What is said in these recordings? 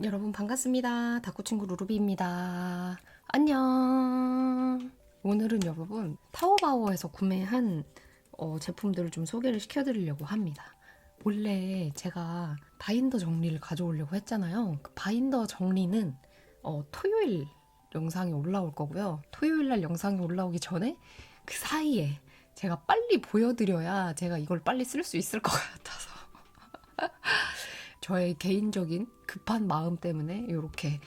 여러분 반갑습니다. 닥코친구 루루비입니다. 안녕. 오늘은 여러분 타오바오에서 구매한 제품들을 좀 소개를 시켜드리려고 합니다. 원래 제가 바인더 정리를 가져오려고 했잖아요. 그 바인더 정리는 토요일 영상이 올라올 거고요. 토요일 날 영상이 올라오기 전에 그 사이에 제가 빨리 보여드려야 제가 이걸 빨리 쓸 수 있을 것 같아서 저의 개인적인 급한 마음 때문에 이렇게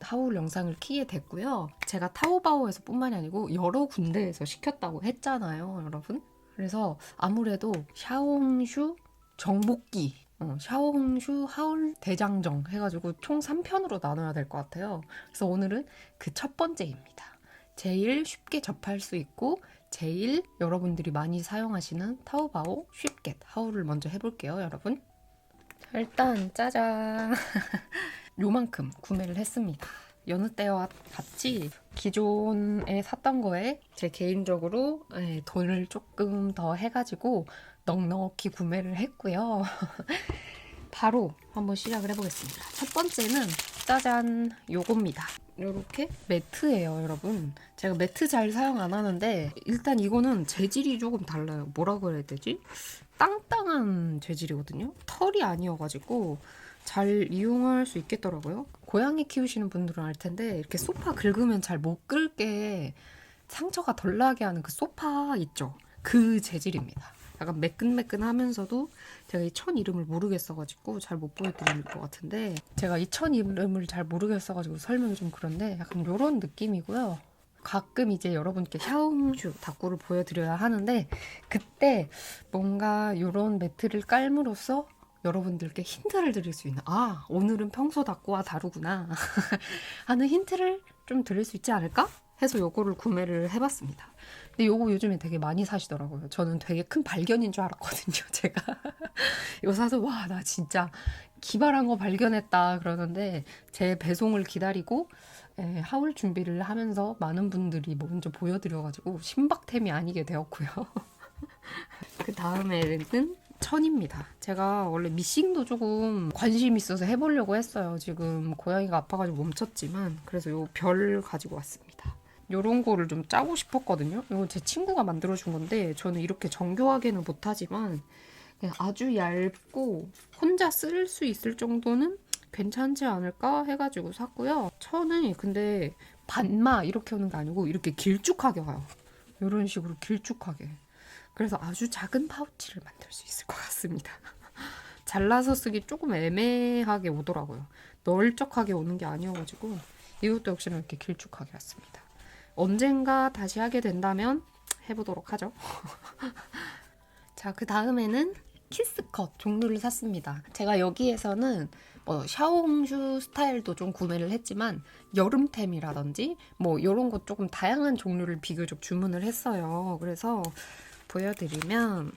하울 영상을 키게 됐고요. 제가 타오바오에서 뿐만이 아니고 여러 군데에서 시켰다고 했잖아요, 여러분. 그래서 아무래도 샤오홍슈 정복기, 샤오홍슈 하울 대장정 해가지고 총 3편으로 나눠야 될 것 같아요. 그래서 오늘은 그 첫 번째입니다. 제일 쉽게 접할 수 있고 제일 여러분들이 많이 사용하시는 타오바오 쉽게 하울을 먼저 해볼게요, 여러분. 일단 짜잔 요만큼 구매를 했습니다. 여느 때와 같이 기존에 샀던 거에 제 개인적으로 돈을 조금 더 해가지고 넉넉히 구매를 했고요. 바로 한번 시작을 해보겠습니다. 첫 번째는 짜잔 요겁니다. 이렇게 매트예요, 여러분. 제가 매트 잘 사용 안 하는데 일단 이거는 재질이 조금 달라요. 뭐라고 해야 되지? 땅땅한 재질이거든요. 털이 아니어가지고 잘 이용할 수 있겠더라고요. 고양이 키우시는 분들은 알 텐데 이렇게 소파 긁으면 잘 못 긁게 상처가 덜 나게 하는 그 소파 있죠. 그 재질입니다. 약간 매끈매끈하면서도 제가 이 천 이름을 모르겠어가지고 잘 못 보여드릴 것 같은데 제가 이 천 이름을 잘 모르겠어가지고 설명이 좀 그런데 약간 이런 느낌이고요. 가끔 이제 여러분께 샤오홍슈 닭구를 보여드려야 하는데 그때 뭔가 이런 매트를 깔므로써 여러분들께 힌트를 드릴 수 있는 오늘은 평소 닭구와 다르구나 하는 힌트를 좀 드릴 수 있지 않을까? 해서 요거를 구매를 해봤습니다. 근데 요거 요즘에 되게 많이 사시더라고요. 저는 되게 큰 발견인 줄 알았거든요, 제가. 이거 사서 와, 나 진짜 기발한 거 발견했다 그러는데 제 배송을 기다리고 하울 준비를 하면서 많은 분들이 먼저 보여드려가지고 신박템이 아니게 되었고요. 그 다음에는 천입니다. 제가 원래 미싱도 조금 관심 있어서 해보려고 했어요. 지금 고양이가 아파가지고 멈췄지만 그래서 요 별 가지고 왔습니다. 요런 거를 좀 짜고 싶었거든요. 이건 제 친구가 만들어준 건데 저는 이렇게 정교하게는 못하지만 그냥 아주 얇고 혼자 쓸 수 있을 정도는 괜찮지 않을까 해가지고 샀고요. 천은 근데 반마 이렇게 오는 게 아니고 이렇게 길쭉하게 와요. 이런 식으로 길쭉하게. 그래서 아주 작은 파우치를 만들 수 있을 것 같습니다. 잘라서 쓰기 조금 애매하게 오더라고요. 널쩍하게 오는 게 아니어가지고 이것도 역시나 이렇게 길쭉하게 왔습니다. 언젠가 다시 하게 된다면 해보도록 하죠. 자, 그 다음에는 키스컷 종류를 샀습니다. 제가 여기에서는 샤오홍슈 스타일도 좀 구매를 했지만 여름템이라든지 이런 것 조금 다양한 종류를 비교적 주문을 했어요. 그래서 보여드리면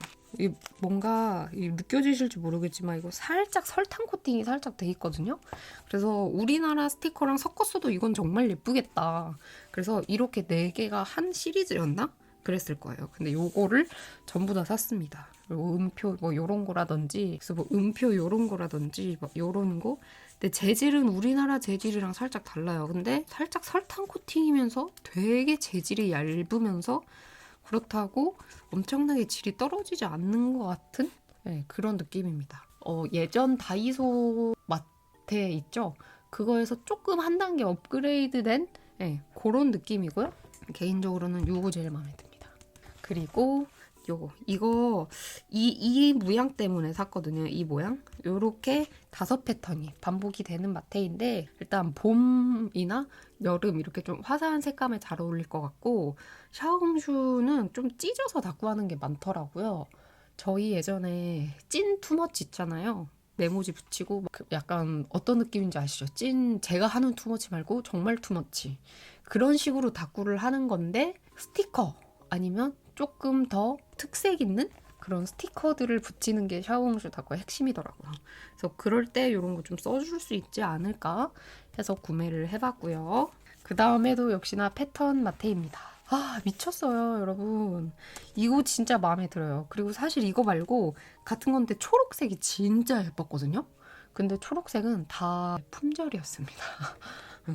뭔가 느껴지실지 모르겠지만 이거 살짝 설탕 코팅이 살짝 돼 있거든요. 그래서 우리나라 스티커랑 섞었어도 이건 정말 예쁘겠다. 그래서 이렇게 4개가 한 시리즈였나? 그랬을 거예요. 근데 요거를 전부 다 샀습니다. 그리고 음표 요런 거라든지 그래서 음표 요런 거라든지 요런 거. 근데 재질은 우리나라 재질이랑 살짝 달라요. 근데 살짝 설탕 코팅이면서 되게 재질이 얇으면서 그렇다고 엄청나게 질이 떨어지지 않는 것 같은 그런 느낌입니다. 예전 다이소 마트에 있죠? 그거에서 조금 한 단계 업그레이드된 그런 느낌이고요. 개인적으로는 요거 제일 마음에 듭니다. 그리고 이거 이 모양 때문에 샀거든요. 이 모양 요렇게 5패턴이 반복이 되는 마테인데 일단 봄이나 여름 이렇게 좀 화사한 색감에 잘 어울릴 것 같고 샤오홍슈는 좀 찢어서 닦고 하는 게 많더라고요. 저희 예전에 찐 투머치 있잖아요. 메모지 붙이고 약간 어떤 느낌인지 아시죠? 제가 하는 투머치 말고 정말 투머치 그런 식으로 닦구를 하는 건데 스티커 아니면 조금 더 특색 있는 그런 스티커들을 붙이는 게 샤오홍슈 닦구의 핵심이더라고요. 그래서 그럴 때 이런 거 좀 써줄 수 있지 않을까 해서 구매를 해봤고요. 그 다음에도 역시나 패턴 마테입니다. 미쳤어요, 여러분. 이거 진짜 마음에 들어요. 그리고 사실 이거 말고 같은 건데 초록색이 진짜 예뻤거든요. 근데 초록색은 다 품절이었습니다.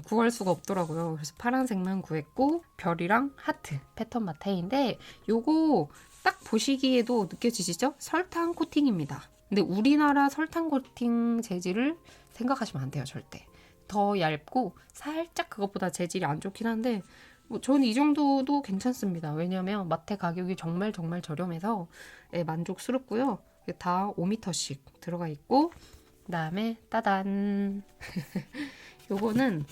구할 수가 없더라고요. 그래서 파란색만 구했고 별이랑 하트 패턴 마테인데 요거 딱 보시기에도 느껴지시죠? 설탕 코팅입니다. 근데 우리나라 설탕 코팅 재질을 생각하시면 안 돼요. 절대. 더 얇고 살짝 그것보다 재질이 안 좋긴 한데 뭐 저는 이 정도도 괜찮습니다. 왜냐면 마테 가격이 정말 정말 저렴해서 만족스럽고요. 다 5m씩 들어가 있고 그다음에 따단 요거는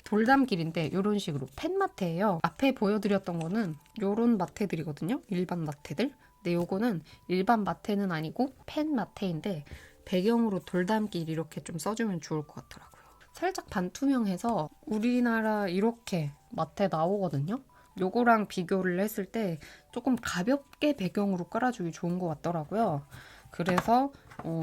돌담길인데 이런 식으로 펜마테예요. 앞에 보여드렸던 거는 요런 마테들이거든요. 일반 마테들. 근데 요거는 일반 마테는 아니고 펜마테인데 배경으로 돌담길 이렇게 좀 써주면 좋을 것 같더라고요. 살짝 반투명해서 우리나라 이렇게 마테 나오거든요. 요거랑 비교를 했을 때 조금 가볍게 배경으로 깔아주기 좋은 것 같더라고요. 그래서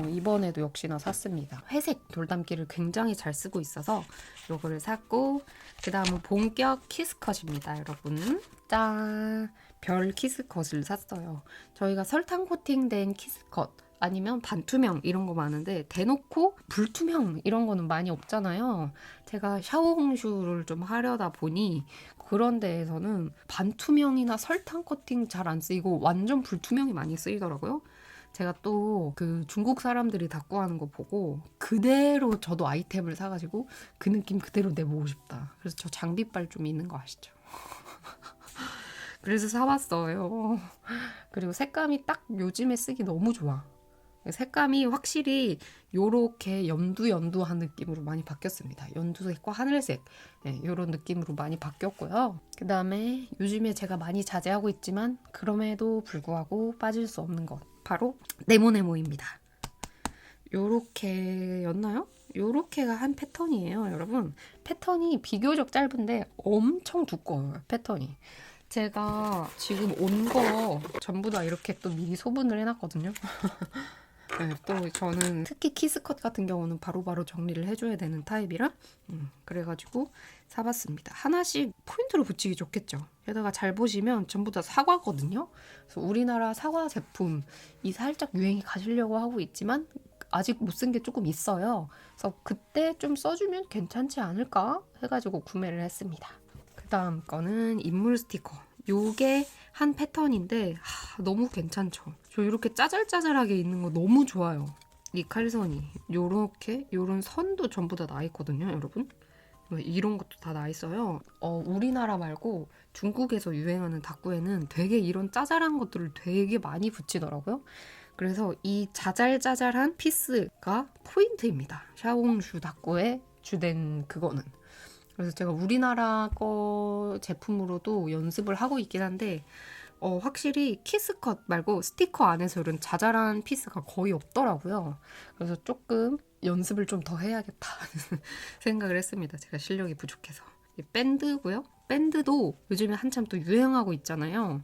이번에도 역시나 샀습니다. 회색 돌담기를 굉장히 잘 쓰고 있어서 요거를 샀고 그 다음은 본격 키스컷입니다. 여러분 짠! 별 키스컷을 샀어요. 저희가 설탕 코팅된 키스컷 아니면 반투명 이런 거 많은데 대놓고 불투명 이런 거는 많이 없잖아요. 제가 샤오홍슈를 좀 하려다 보니 그런 데에서는 반투명이나 설탕 코팅 잘 안 쓰이고 완전 불투명이 많이 쓰이더라고요. 제가 또 그 중국 사람들이 닦고 하는 거 보고 그대로 저도 아이템을 사가지고 그 느낌 그대로 내보고 싶다. 그래서 저 장비빨 좀 있는 거 아시죠? 그래서 사봤어요. 그리고 색감이 딱 요즘에 쓰기 너무 좋아. 색감이 확실히 요렇게 연두연두한 느낌으로 많이 바뀌었습니다. 연두색과 하늘색 요런 느낌으로 많이 바뀌었고요. 그 다음에 요즘에 제가 많이 자제하고 있지만 그럼에도 불구하고 빠질 수 없는 것 바로 네모네모입니다. 요렇게였나요? 요렇게가 한 패턴이에요, 여러분. 패턴이 비교적 짧은데 엄청 두꺼워요, 패턴이. 제가 지금 온 거 전부 다 이렇게 또 미리 소분을 해놨거든요. 네, 또 저는 특히 키스컷 같은 경우는 바로바로 정리를 해줘야 되는 타입이라 그래가지고 사봤습니다. 하나씩 포인트로 붙이기 좋겠죠. 게다가 잘 보시면 전부 다 사과거든요. 그래서 우리나라 사과 제품이 살짝 유행이 가시려고 하고 있지만 아직 못 쓴 게 조금 있어요. 그래서 그때 좀 써주면 괜찮지 않을까 해가지고 구매를 했습니다. 그 다음 거는 인물 스티커. 요게 한 패턴인데 너무 괜찮죠. 저 이렇게 짜잘짜잘하게 있는 거 너무 좋아요. 이 칼선이 요렇게 요런 선도 전부 다 나 있거든요, 여러분. 이런 것도 다 나 있어요. 우리나라 말고 중국에서 유행하는 다꾸에는 되게 이런 짜잘한 것들을 되게 많이 붙이더라고요. 그래서 이 자잘자잘한 피스가 포인트입니다. 샤오홍슈 다꾸의 주된 그거는. 그래서 제가 우리나라 거 제품으로도 연습을 하고 있긴 한데 확실히 키스컷 말고 스티커 안에서 이런 자잘한 피스가 거의 없더라고요. 그래서 조금 연습을 좀 더 해야겠다는 생각을 했습니다. 제가 실력이 부족해서. 밴드고요. 밴드도 요즘에 한참 또 유행하고 있잖아요.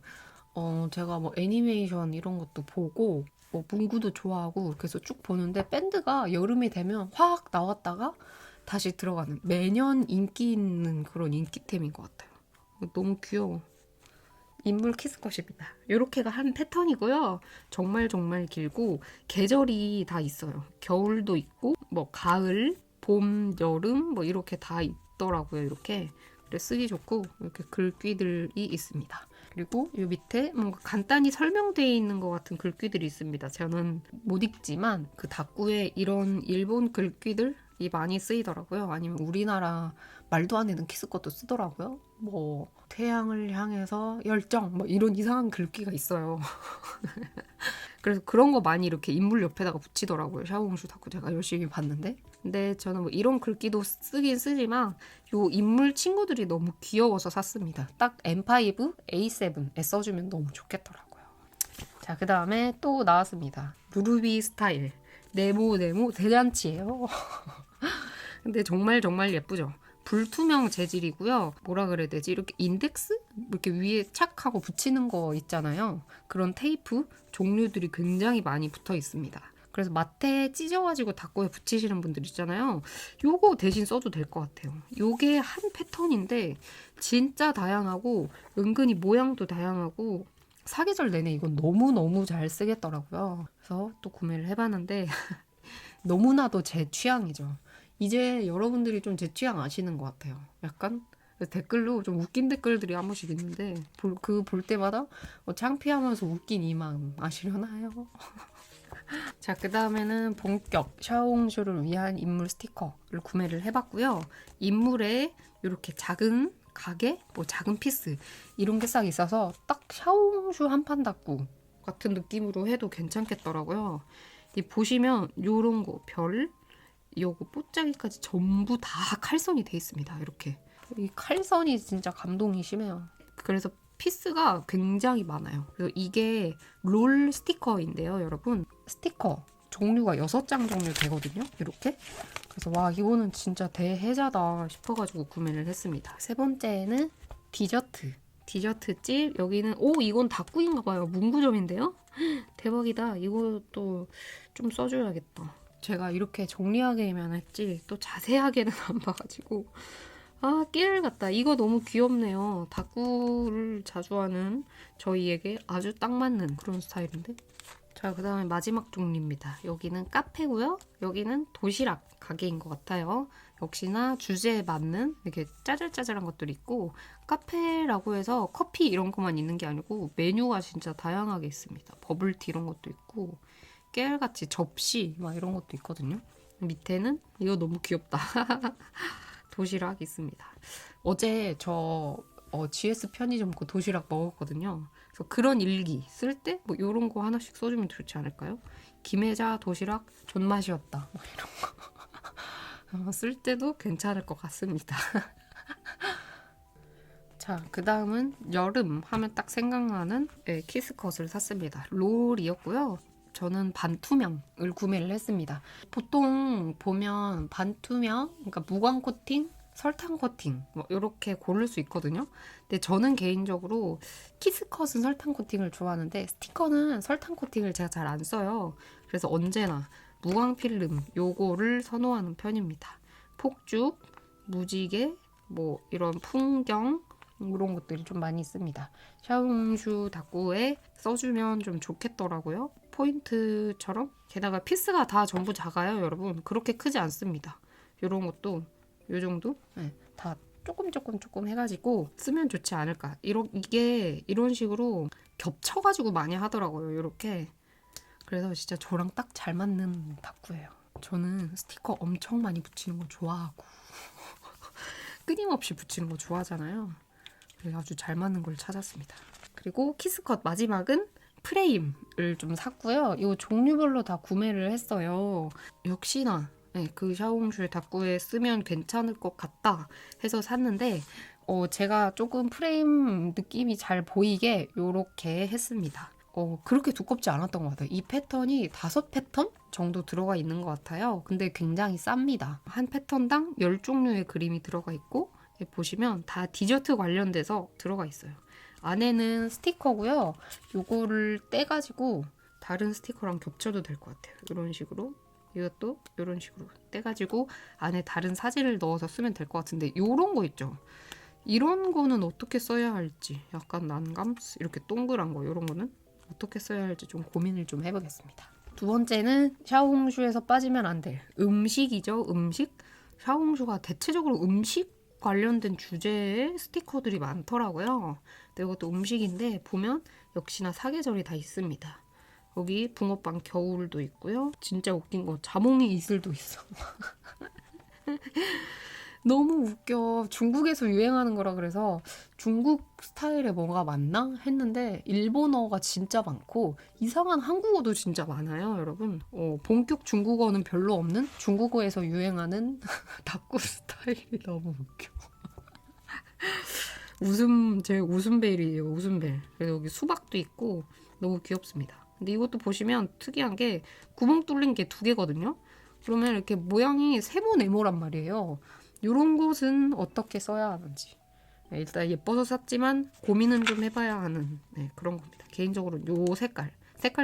제가 뭐 애니메이션 이런 것도 보고 뭐 문구도 좋아하고 그래서 쭉 보는데 밴드가 여름이 되면 확 나왔다가 다시 들어가는 매년 인기 있는 그런 인기템인 것 같아요. 너무 귀여워. 인물 키스컷입니다. 이렇게가 한 패턴이고요. 정말 정말 길고 계절이 다 있어요. 겨울도 있고 뭐 가을, 봄, 여름 뭐 이렇게 다 있더라고요. 이렇게 그래 쓰기 좋고 이렇게 글귀들이 있습니다. 그리고 이 밑에 뭔가 간단히 설명되어 있는 것 같은 글귀들이 있습니다. 저는 못 읽지만 그 다꾸에 이런 일본 글귀들이 많이 쓰이더라고요. 아니면 우리나라 말도 안 되는 키스컷도 쓰더라고요. 뭐 태양을 향해서 열정 뭐 이런 이상한 글귀가 있어요. 그래서 그런 거 많이 이렇게 인물 옆에다가 붙이더라고요. 샤오홍슈 다꾸 제가 열심히 봤는데. 근데 저는 뭐 이런 글귀도 쓰긴 쓰지만 요 인물 친구들이 너무 귀여워서 샀습니다. 딱 M5, A7에 써주면 너무 좋겠더라고요. 자, 그 다음에 또 나왔습니다. 루루비 스타일. 네모 대잔치예요. 근데 정말 정말 예쁘죠? 불투명 재질이고요. 뭐라 그래야 되지? 이렇게 인덱스? 이렇게 위에 착 하고 붙이는 거 있잖아요. 그런 테이프 종류들이 굉장히 많이 붙어 있습니다. 그래서 마트에 찢어가지고 닦고에 붙이시는 분들 있잖아요. 요거 대신 써도 될 것 같아요. 요게 한 패턴인데 진짜 다양하고 은근히 모양도 다양하고 사계절 내내 이건 너무너무 잘 쓰겠더라고요. 그래서 또 구매를 해봤는데 너무나도 제 취향이죠. 이제 여러분들이 좀 제 취향 아시는 것 같아요. 약간 댓글로 좀 웃긴 댓글들이 한 번씩 있는데 그 볼 때마다 창피하면서 웃긴 이 마음 아시려나요? 자, 그 다음에는 본격 샤오홍슈를 위한 인물 스티커를 구매를 해봤고요. 인물에 이렇게 작은 가게, 뭐 작은 피스 이런 게 싹 있어서 딱 샤오홍슈 한판 닦고 같은 느낌으로 해도 괜찮겠더라고요. 이 보시면 요런 거 별, 요거 뽀짝이까지 전부 다 칼선이 돼 있습니다. 이렇게 이 칼선이 진짜 감동이 심해요. 그래서 피스가 굉장히 많아요. 그래서 이게 롤 스티커인데요, 여러분. 스티커 종류가 6장 정도 되거든요. 이렇게. 그래서 와, 이거는 진짜 대혜자다 싶어가지고 구매를 했습니다. 세 번째는 디저트. 디저트집. 여기는 이건 닭구이인가 봐요. 문구점인데요. 대박이다. 이것도 좀 써줘야겠다. 제가 이렇게 정리하게만 했지 또 자세하게는 안 봐가지고 깨알 같다. 이거 너무 귀엽네요. 닭구를 자주 하는 저희에게 아주 딱 맞는 그런 스타일인데. 자, 그 다음에 마지막 종류입니다. 여기는 카페고요. 여기는 도시락 가게인 것 같아요. 역시나 주제에 맞는 이렇게 짜잘짜잘한 것들이 있고, 카페라고 해서 커피 이런 것만 있는 게 아니고 메뉴가 진짜 다양하게 있습니다. 버블티 이런 것도 있고 깨알같이 접시 막 이런 것도 있거든요. 밑에는 이거 너무 귀엽다. 도시락 있습니다. 어제 저 GS 편의점 그 도시락 먹었거든요. 그래서 그런 일기 쓸 때 뭐 이런 거 하나씩 써주면 좋지 않을까요? 김혜자 도시락 존맛이었다. 뭐 이런 거 쓸 때도 괜찮을 것 같습니다. 자, 그 다음은 여름 하면 딱 생각나는 키스컷을 샀습니다. 롤이었고요. 저는 반투명을 구매를 했습니다. 보통 보면 반투명, 그러니까 무광 코팅, 설탕 코팅 뭐 이렇게 고를 수 있거든요. 근데 저는 개인적으로 키스컷은 설탕 코팅을 좋아하는데 스티커는 설탕 코팅을 제가 잘 안 써요. 그래서 언제나 무광 필름 요거를 선호하는 편입니다. 폭죽, 무지개, 뭐 이런 풍경 이런 것들이 좀 많이 있습니다. 샤오홍슈 닭구에 써주면 좀 좋겠더라고요. 포인트처럼. 게다가 피스가 다 전부 작아요, 여러분. 그렇게 크지 않습니다. 이런 것도 요 정도? 네, 다 조금 해가지고 쓰면 좋지 않을까. 이게 이런 식으로 겹쳐가지고 많이 하더라고요, 이렇게. 그래서 진짜 저랑 딱 잘 맞는 닭구예요. 저는 스티커 엄청 많이 붙이는 거 좋아하고 끊임없이 붙이는 거 좋아하잖아요. 그래서 아주 잘 맞는 걸 찾았습니다. 그리고 키스컷 마지막은 프레임을 좀 샀고요. 이거 종류별로 다 구매를 했어요. 역시나 그 샤오홍슈 닭구에 쓰면 괜찮을 것 같다 해서 샀는데 제가 조금 프레임 느낌이 잘 보이게 이렇게 했습니다. 그렇게 두껍지 않았던 것 같아요. 이 패턴이 5패턴 정도 들어가 있는 것 같아요. 근데 굉장히 쌉니다. 한 패턴당 10종류의 그림이 들어가 있고 보시면 다 디저트 관련돼서 들어가 있어요. 안에는 스티커고요. 요거를 떼가지고 다른 스티커랑 겹쳐도 될 것 같아요. 이런 식으로. 이것도 이런 식으로 떼가지고 안에 다른 사진을 넣어서 쓰면 될 것 같은데 요런 거 있죠. 이런 거는 어떻게 써야 할지 약간 난감? 이렇게 동그란 거 이런 거는 어떻게 써야 할지 좀 고민을 좀 해보겠습니다. 두 번째는 샤오홍슈에서 빠지면 안 될 음식이죠. 음식. 샤오홍슈가 대체적으로 음식 관련된 주제의 스티커들이 많더라고요. 근데 이것도 음식인데 보면 역시나 사계절이 다 있습니다. 여기 붕어빵 겨울도 있고요. 진짜 웃긴 거 자몽이 이슬도 있어. 너무 웃겨. 중국에서 유행하는 거라 그래서 중국 스타일의 뭐가 맞나 했는데 일본어가 진짜 많고 이상한 한국어도 진짜 많아요, 여러분. 본격 중국어는 별로 없는 중국어에서 유행하는 닭구 스타일이 너무 웃겨. 제 웃음벨이에요, 웃음벨. 그래서 여기 수박도 있고 너무 귀엽습니다. 근데 이것도 보시면 특이한 게 구멍 뚫린 게 2개거든요. 그러면 이렇게 모양이 세모 네모란 말이에요. 이런 것은 어떻게 써야 하는지. 일단 예뻐서 샀지만 고민은 좀 해봐야 하는 그런 겁니다. 개인적으로 요 색깔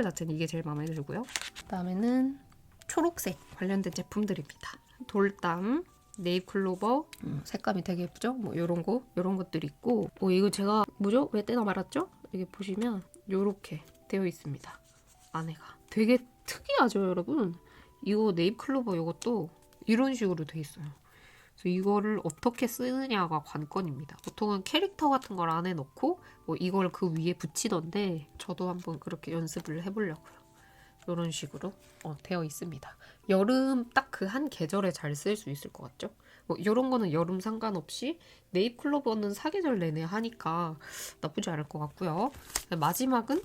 자체는 이게 제일 마음에 들고요. 그다음에는 초록색 관련된 제품들입니다. 돌담, 네잎클로버, 색감이 되게 예쁘죠? 뭐 이런 것들이 있고, 이거 제가 왜 떼다 말았죠? 이게 보시면 이렇게 되어 있습니다. 안에가 되게 특이하죠, 여러분. 이거 네잎클로버 이것도 이런 식으로 돼 있어요. 그래서 이거를 어떻게 쓰느냐가 관건입니다. 보통은 캐릭터 같은 걸 안에 넣고 뭐 이걸 그 위에 붙이던데 저도 한번 그렇게 연습을 해보려고요. 이런 식으로 되어 있습니다. 여름 딱 그 한 계절에 잘 쓸 수 있을 것 같죠? 뭐 이런 거는 여름 상관없이 네잎클로버는 사계절 내내 하니까 나쁘지 않을 것 같고요. 마지막은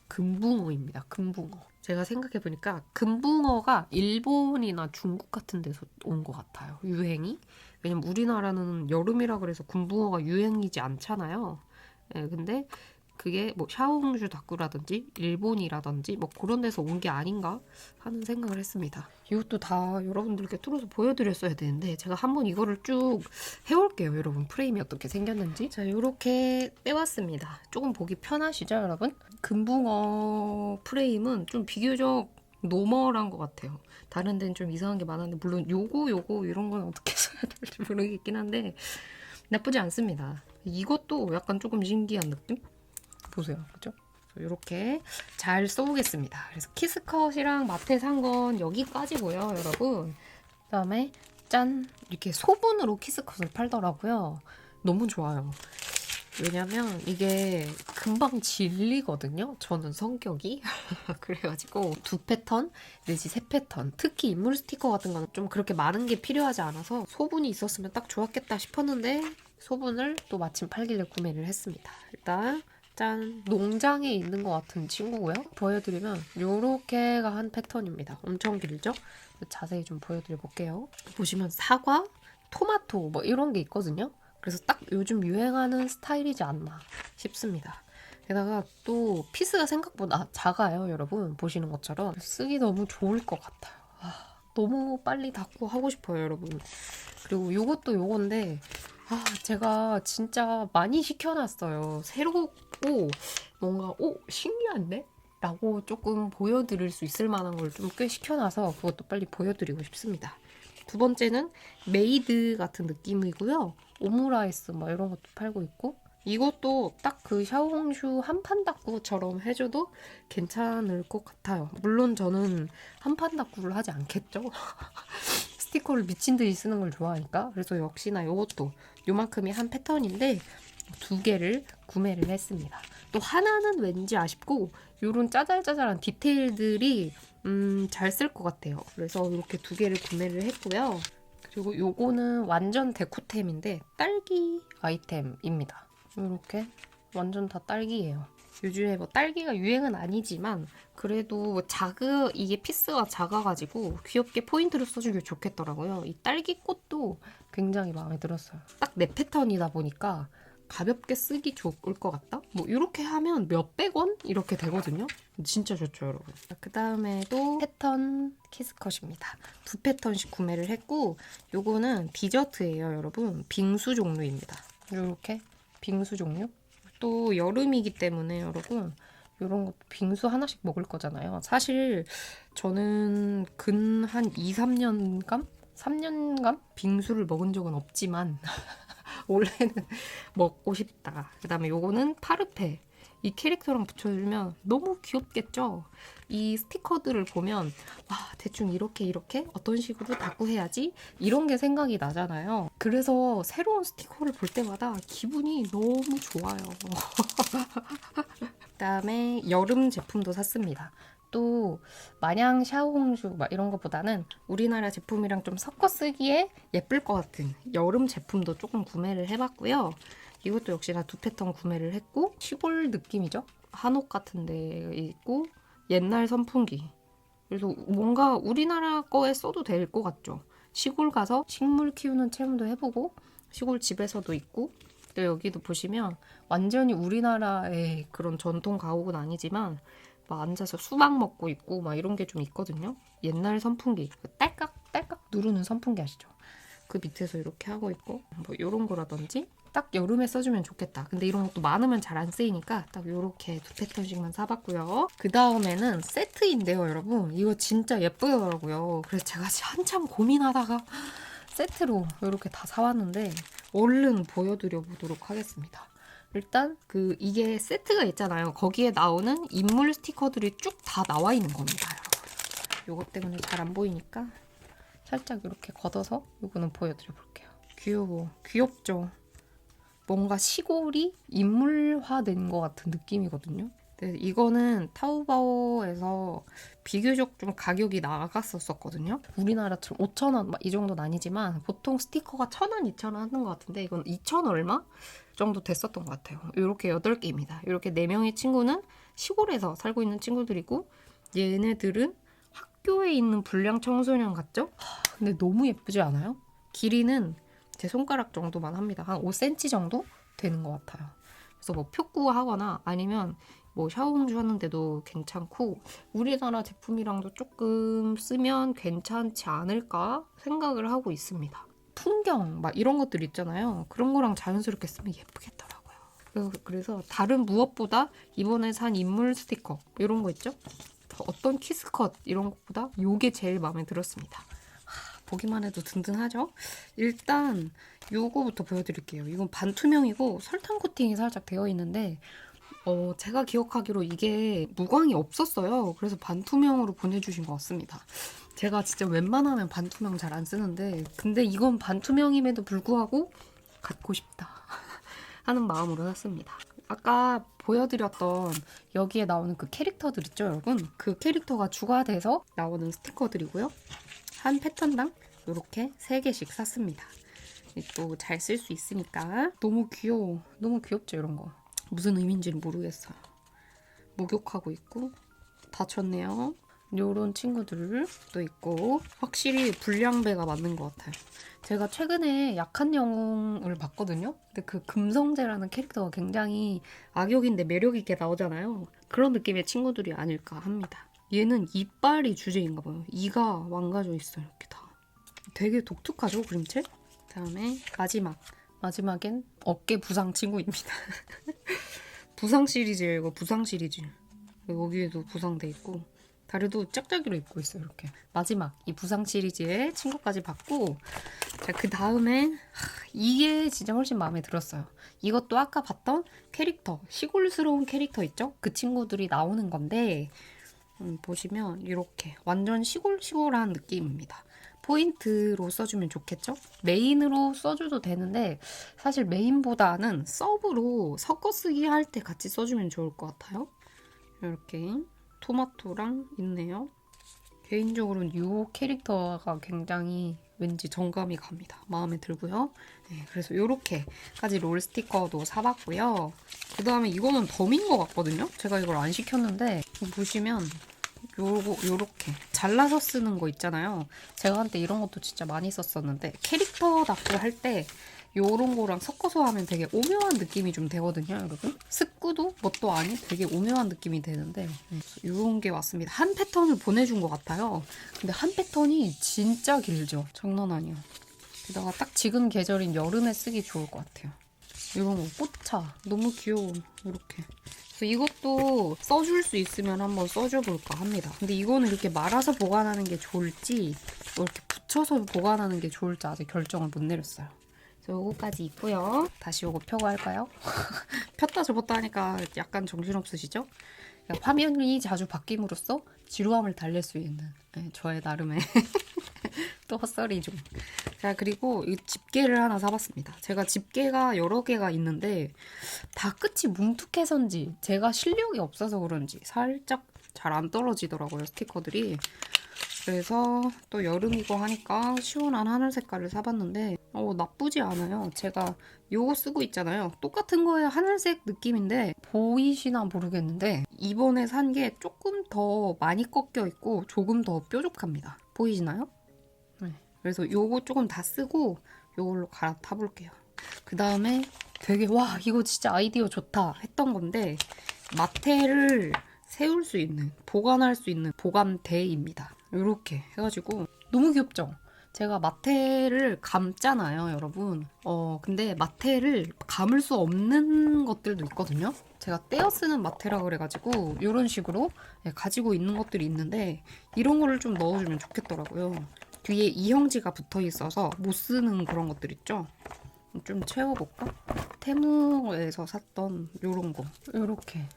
금붕어입니다. 금붕어. 제가 생각해보니까 금붕어가 일본이나 중국 같은 데서 온 것 같아요. 유행이. 왜냐면 우리나라는 여름이라 그래서 금붕어가 유행이지 않잖아요. 네, 근데 그게 뭐 샤오홍슈 다쿠라든지 일본이라든지 뭐 그런 데서 온 게 아닌가 하는 생각을 했습니다. 이것도 다 여러분들께 틀어서 보여드렸어야 되는데 제가 한번 이거를 쭉 해올게요. 여러분 프레임이 어떻게 생겼는지. 자, 이렇게 빼왔습니다. 조금 보기 편하시죠 여러분? 금붕어 프레임은 좀 비교적 노멀한 것 같아요. 다른 데는 좀 이상한 게 많았는데 물론 요거 이런 건 어떻게 써야 될지 모르겠긴 한데 나쁘지 않습니다. 이것도 약간 조금 신기한 느낌? 보세요. 그죠? 이렇게 잘 써보겠습니다. 그래서 키스컷이랑 마트에 산 건 여기까지고요, 여러분. 그다음에 짠! 이렇게 소분으로 키스컷을 팔더라고요. 너무 좋아요. 왜냐면 이게 금방 질리거든요. 저는 성격이. 그래가지고 2패턴 내지 3패턴 특히 인물 스티커 같은 건 좀 그렇게 많은 게 필요하지 않아서 소분이 있었으면 딱 좋았겠다 싶었는데 소분을 또 마침 팔길래 구매를 했습니다. 일단 짠! 농장에 있는 것 같은 친구고요. 보여드리면 요렇게가 한 패턴입니다. 엄청 길죠? 자세히 좀 보여드려볼게요. 보시면 사과, 토마토 뭐 이런 게 있거든요. 그래서 딱 요즘 유행하는 스타일이지 않나 싶습니다. 게다가 또 피스가 생각보다 작아요, 여러분. 보시는 것처럼 쓰기 너무 좋을 것 같아요. 너무 빨리 닫고 하고 싶어요, 여러분. 그리고 요것도 요건데 제가 진짜 많이 시켜놨어요. 새롭고 뭔가 신기한데? 라고 조금 보여드릴 수 있을 만한 걸 좀 꽤 시켜놔서 그것도 빨리 보여드리고 싶습니다. 두 번째는 메이드 같은 느낌이고요. 오므라이스 뭐 이런 것도 팔고 있고 이것도 딱 그 샤오홍슈 한판 다꾸처럼 해줘도 괜찮을 것 같아요. 물론 저는 한판 다꾸를 하지 않겠죠? 스티커를 미친 듯이 쓰는 걸 좋아하니까. 그래서 역시나 이것도 요만큼이 한 패턴인데 2개를 구매를 했습니다. 또 하나는 왠지 아쉽고 요런 짜잘짜잘한 디테일들이 잘 쓸 것 같아요. 그래서 이렇게 2개를 구매를 했고요. 그리고 요거는 완전 데코템인데 딸기 아이템입니다. 이렇게 완전 다 딸기예요. 요즘에 뭐 딸기가 유행은 아니지만 그래도 이게 피스가 작아가지고 귀엽게 포인트를 써주기 좋겠더라고요. 이 딸기꽃도 굉장히 마음에 들었어요. 딱 내 패턴이다 보니까 가볍게 쓰기 좋을 것 같다? 뭐 이렇게 하면 몇백 원? 이렇게 되거든요. 진짜 좋죠, 여러분. 그 다음에도 패턴 키스컷입니다. 2패턴씩 구매를 했고 요거는 디저트예요, 여러분. 빙수 종류입니다. 이렇게 빙수 종류. 또 여름이기 때문에 여러분 이런 것도 빙수 하나씩 먹을 거잖아요. 사실 저는 근 한 2, 3년간? 3년간 빙수를 먹은 적은 없지만 원래는 먹고 싶다. 그 다음에 요거는 파르페. 이 캐릭터랑 붙여주면 너무 귀엽겠죠? 이 스티커들을 보면 대충 이렇게 어떤 식으로 다꾸해야지 이런 게 생각이 나잖아요. 그래서 새로운 스티커를 볼 때마다 기분이 너무 좋아요. 그다음에 여름 제품도 샀습니다. 또 마냥 샤오홍슈 막 이런 것보다는 우리나라 제품이랑 좀 섞어 쓰기에 예쁠 것 같은 여름 제품도 조금 구매를 해봤고요. 이것도 역시나 2패턴 구매를 했고 시골 느낌이죠. 한옥 같은 데 있고 옛날 선풍기. 그래서 뭔가 우리나라 거에 써도 될 것 같죠. 시골 가서 식물 키우는 체험도 해보고 시골 집에서도 있고 또 여기도 보시면 완전히 우리나라의 그런 전통 가옥은 아니지만 막 앉아서 수박 먹고 있고 막 이런 게 좀 있거든요. 옛날 선풍기 딸깍딸깍 누르는 선풍기 아시죠? 그 밑에서 이렇게 하고 있고 뭐 이런 거라든지 딱 여름에 써주면 좋겠다. 근데 이런 것도 많으면 잘 안 쓰이니까 딱 이렇게 2패턴씩만 사봤고요. 그 다음에는 세트인데요, 여러분. 이거 진짜 예쁘더라고요. 그래서 제가 한참 고민하다가 세트로 이렇게 다 사왔는데 얼른 보여드려 보도록 하겠습니다. 일단 이게 세트가 있잖아요. 거기에 나오는 인물 스티커들이 쭉 다 나와 있는 겁니다, 여러분. 요거 때문에 잘 안 보이니까 살짝 이렇게 걷어서 요거는 보여드려 볼게요. 귀엽죠? 뭔가 시골이 인물화된 것 같은 느낌이거든요. 근데 이거는 타오바오에서 비교적 좀 가격이 나갔었거든요. 우리나라처럼 5,000원 이 정도는 아니지만 보통 스티커가 1,000원, 2,000원 하는 것 같은데 이건 2,000 얼마 정도 됐었던 것 같아요. 이렇게 8개입니다. 이렇게 4명의 친구는 시골에서 살고 있는 친구들이고 얘네들은 학교에 있는 불량 청소년 같죠? 근데 너무 예쁘지 않아요? 길이는 제 손가락 정도만 합니다. 한 5cm 정도 되는 것 같아요. 그래서 뭐 표구하거나 아니면 뭐 샤워공주 하는데도 괜찮고 우리나라 제품이랑도 조금 쓰면 괜찮지 않을까 생각을 하고 있습니다. 풍경 막 이런 것들 있잖아요. 그런 거랑 자연스럽게 쓰면 예쁘겠더라고요. 그래서 다른 무엇보다 이번에 산 인물 스티커 이런 거 있죠? 어떤 키스컷 이런 것보다 이게 제일 마음에 들었습니다. 보기만 해도 든든하죠? 일단 요거부터 보여드릴게요. 이건 반투명이고 설탕 코팅이 살짝 되어 있는데 제가 기억하기로 이게 무광이 없었어요. 그래서 반투명으로 보내주신 것 같습니다. 제가 진짜 웬만하면 반투명 잘 안 쓰는데 근데 이건 반투명임에도 불구하고 갖고 싶다 하는 마음으로 샀습니다. 아까 보여드렸던 여기에 나오는 그 캐릭터들 있죠, 여러분? 그 캐릭터가 추가돼서 나오는 스티커들이고요. 한 패턴당 이렇게 3개씩 샀습니다. 또 잘 쓸 수 있으니까. 너무 귀여워. 너무 귀엽죠, 이런 거. 무슨 의미인지는 모르겠어요. 목욕하고 있고 다쳤네요. 요런 친구들도 있고 확실히 불량배가 맞는 것 같아요. 제가 최근에 약한 영웅을 봤거든요. 근데 그 금성재라는 캐릭터가 굉장히 악역인데 매력있게 나오잖아요. 그런 느낌의 친구들이 아닐까 합니다. 얘는 이빨이 주제인가 봐요. 이가 망가져 있어요. 이렇게 다. 되게 독특하죠, 그림체? 그다음에 마지막엔 어깨 부상 친구입니다. 부상 시리즈예요, 이거 부상 시리즈. 여기에도 부상돼 있고 다리도 짝짝이로 입고 있어요, 이렇게. 마지막 이 부상 시리즈의 친구까지 봤고 자, 그 다음에 이게 진짜 훨씬 마음에 들었어요. 이것도 아까 봤던 캐릭터, 시골스러운 캐릭터 있죠? 그 친구들이 나오는 건데 보시면 이렇게 완전 시골시골한 느낌입니다. 포인트로 써주면 좋겠죠? 메인으로 써줘도 되는데 사실 메인보다는 서브로 섞어쓰기 할 때 같이 써주면 좋을 것 같아요. 이렇게 토마토랑 있네요. 개인적으로는 이 캐릭터가 굉장히 왠지 정감이 갑니다. 마음에 들고요. 네, 그래서 이렇게까지 롤 스티커도 사봤고요. 그 다음에 이거는 덤인 것 같거든요. 제가 이걸 안 시켰는데 보시면 요렇게 잘라서 쓰는 거 있잖아요. 제가 한때 이런 것도 진짜 많이 썼었는데 캐릭터 납부 할 때 요런 거랑 섞어서 하면 되게 오묘한 느낌이 좀 되거든요, 여러분. 스쿠도 뭣도 아닌 되게 오묘한 느낌이 되는데 요런 게 왔습니다. 한 패턴을 보내준 것 같아요. 근데 한 패턴이 진짜 길죠. 장난 아니야. 게다가 딱 지금 계절인 여름에 쓰기 좋을 것 같아요. 이런 거 꽃차 너무 귀여워. 이렇게. 그래서 이것도 써줄 수 있으면 한번 써줘볼까 합니다. 근데 이거는 이렇게 말아서 보관하는 게 좋을지 이렇게 붙여서 보관하는 게 좋을지 아직 결정을 못 내렸어요. 그래서 요거까지 있고요. 다시 요거 펴고 할까요? 폈다 접었다 하니까 약간 정신없으시죠? 그러니까 화면이 자주 바뀜으로써 지루함을 달랠 수 있는 저의 나름의 또 헛소리 좀. 자, 그리고 이 집게를 하나 사봤습니다. 제가 집게가 여러 개가 있는데 다 끝이 뭉툭해서인지 제가 실력이 없어서 그런지 살짝 잘 안 떨어지더라고요, 스티커들이. 그래서 또 여름이고 하니까 시원한 하늘 색깔을 사봤는데 나쁘지 않아요. 제가 요거 쓰고 있잖아요. 똑같은 거에 하늘색 느낌인데 보이시나 모르겠는데 이번에 산 게 조금 더 많이 꺾여 있고 조금 더 뾰족합니다. 보이시나요? 네. 그래서 요거 조금 다 쓰고 요걸로 갈아타 볼게요. 그 다음에 되게 와 이거 진짜 아이디어 좋다 했던 건데 마테를 세울 수 있는, 보관할 수 있는 보관대입니다. 이렇게 해가지고 너무 귀엽죠? 제가 마테를 감잖아요, 여러분. 근데 마테를 감을 수 없는 것들도 있거든요. 제가 떼어 쓰는 마테라 그래가지고 이런 식으로 가지고 있는 것들이 있는데 이런 거를 좀 넣어주면 좋겠더라고요. 뒤에 이형지가 붙어 있어서 못 쓰는 그런 것들 있죠? 좀 채워볼까? 테무에서 샀던 요런 거. 요렇게.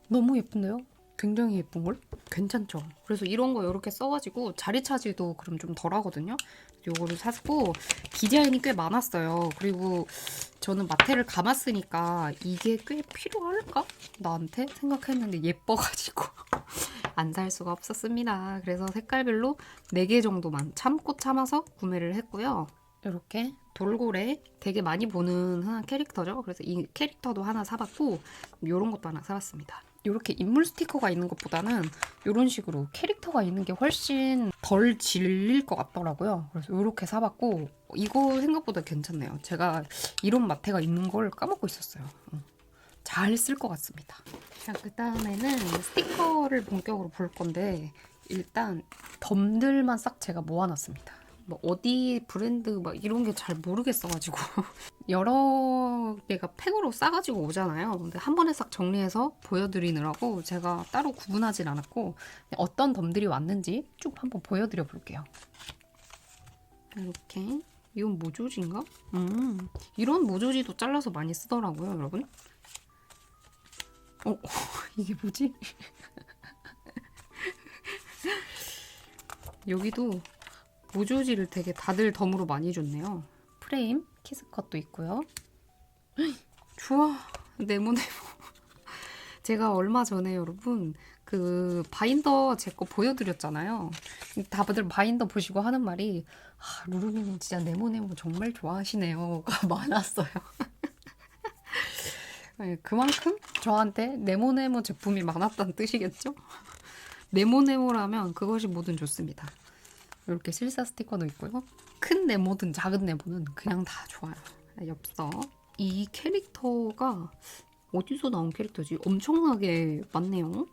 너무 예쁜데요? 굉장히 예쁜걸? 괜찮죠? 그래서 이런 거 이렇게 써가지고 자리 차지도 그럼 좀 덜 하거든요. 요거를 샀고 디자인이 꽤 많았어요. 그리고 저는 마테를 감았으니까 이게 꽤 필요할까? 나한테? 생각했는데 예뻐가지고 안 살 수가 없었습니다. 그래서 색깔별로 4개 정도만 참고 참아서 구매를 했고요. 이렇게 돌고래 되게 많이 보는 하나 캐릭터죠. 그래서 이 캐릭터도 하나 사봤고 이런 것도 하나 사봤습니다. 이렇게 인물 스티커가 있는 것보다는 이런 식으로 캐릭터가 있는 게 훨씬 덜 질릴 것 같더라고요. 그래서 이렇게 사봤고 이거 생각보다 괜찮네요. 제가 이런 마테가 있는 걸 까먹고 있었어요. 잘 쓸 것 같습니다. 자, 그 다음에는 스티커를 본격으로 볼 건데 일단 덤들만 싹 제가 모아놨습니다. 뭐 어디 브랜드 막 이런 게 잘 모르겠어가지고 여러 개가 팩으로 싸가지고 오잖아요. 근데 한 번에 싹 정리해서 보여드리느라고 제가 따로 구분하진 않았고 어떤 덤들이 왔는지 쭉 한번 보여드려 볼게요. 이렇게 이건 모조지인가? 이런 모조지도 잘라서 많이 쓰더라고요, 여러분. 이게 뭐지? 여기도 모조지를 되게 다들 덤으로 많이 줬네요. 프레임, 키스컷도 있고요. 좋아, 네모네모. 제가 얼마 전에 여러분 그 바인더 제 거 보여드렸잖아요. 다들 바인더 보시고 하는 말이 루루미는 진짜 네모네모 정말 좋아하시네요가 많았어요. 그만큼 저한테 네모네모 제품이 많았다는 뜻이겠죠? 네모네모라면 그것이 뭐든 좋습니다. 이렇게 실사 스티커도 있고요. 큰 네모든 작은 네모는 그냥 다 좋아요. 엽서. 이 캐릭터가 어디서 나온 캐릭터지? 엄청나게 많네요.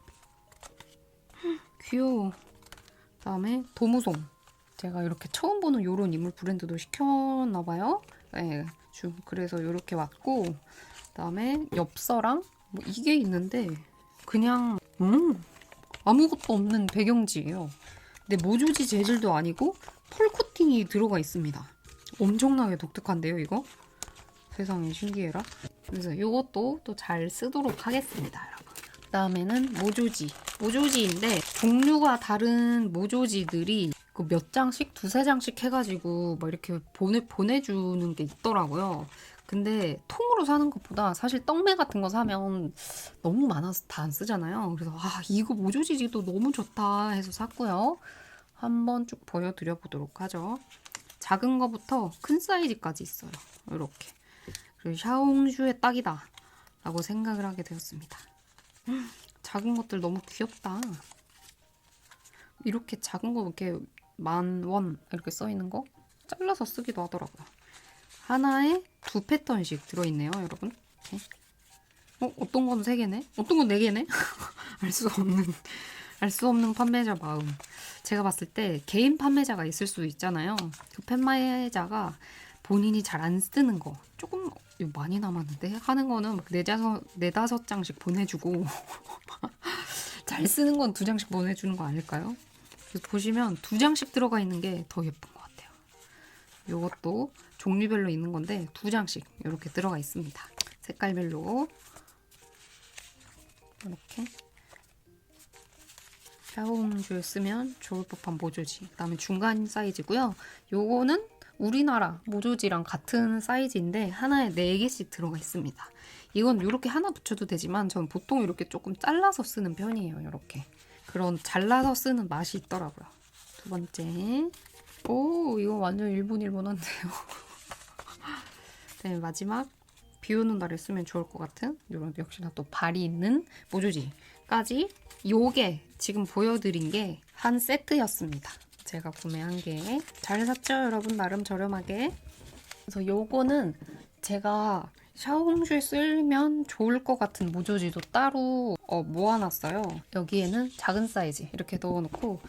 귀여워. 그다음에 도무송. 제가 이렇게 처음 보는 요런 인물 브랜드도 시켰나봐요. 네, 그래서 이렇게 왔고 그다음에 엽서랑 뭐 이게 있는데 그냥 아무것도 없는 배경지예요. 근데 모조지 재질도 아니고 펄 코팅이 들어가 있습니다. 엄청나게 독특한데요, 이거? 세상에 신기해라. 그래서 이것도 또 잘 쓰도록 하겠습니다, 여러분. 그 다음에는 모조지. 모조지인데 종류가 다른 모조지들이 그 몇 장씩, 두세 장씩 해가지고 막 이렇게 보내주는 게 있더라고요. 근데 통으로 사는 것보다 사실 떡메 같은 거 사면 너무 많아서 다 안 쓰잖아요. 그래서 이거 모조지도 너무 좋다 해서 샀고요. 한번 쭉 보여드려 보도록 하죠. 작은 거부터 큰 사이즈까지 있어요. 이렇게. 그리고 샤오홍슈의 딱이다 라고 생각을 하게 되었습니다. 작은 것들 너무 귀엽다. 이렇게 작은 거 이렇게 10,000원 이렇게 써있는 거 잘라서 쓰기도 하더라고요. 하나에 2패턴씩 들어있네요, 여러분. 어떤 건 3개네? 어떤 건 4개네? 알 수 없는 판매자 마음. 제가 봤을 때 개인 판매자가 있을 수 있잖아요. 그 판매자가 본인이 잘 안 쓰는 거 조금 많이 남았는데 하는 거는 4-5장씩 보내주고 잘 쓰는 건 2장씩 보내주는 거 아닐까요? 그래서 보시면 2장씩 들어가 있는 게 더 예쁜 것 같아요. 이것도 종류별로 있는 건데 2장씩 이렇게 들어가 있습니다. 색깔별로 이렇게 샤오홍슈 쓰면 좋을 법한 모조지. 그 다음에 중간 사이즈고요. 요거는 우리나라 모조지랑 같은 사이즈인데 하나에 4개씩 들어가 있습니다. 이건 이렇게 하나 붙여도 되지만 전 보통 이렇게 조금 잘라서 쓰는 편이에요. 이렇게. 그런 잘라서 쓰는 맛이 있더라고요. 두 번째. 오, 이거 완전 일본한데요. 네, 마지막. 비 오는 날에 쓰면 좋을 것 같은 이런 역시나 또 발이 있는 모조지까지 요게 지금 보여드린 게 한 세트였습니다. 제가 구매한 게 잘 샀죠, 여러분? 나름 저렴하게. 그래서 요거는 제가 샤오홍슈에 쓰면 좋을 것 같은 모조지도 따로 모아놨어요. 여기에는 작은 사이즈 이렇게 넣어놓고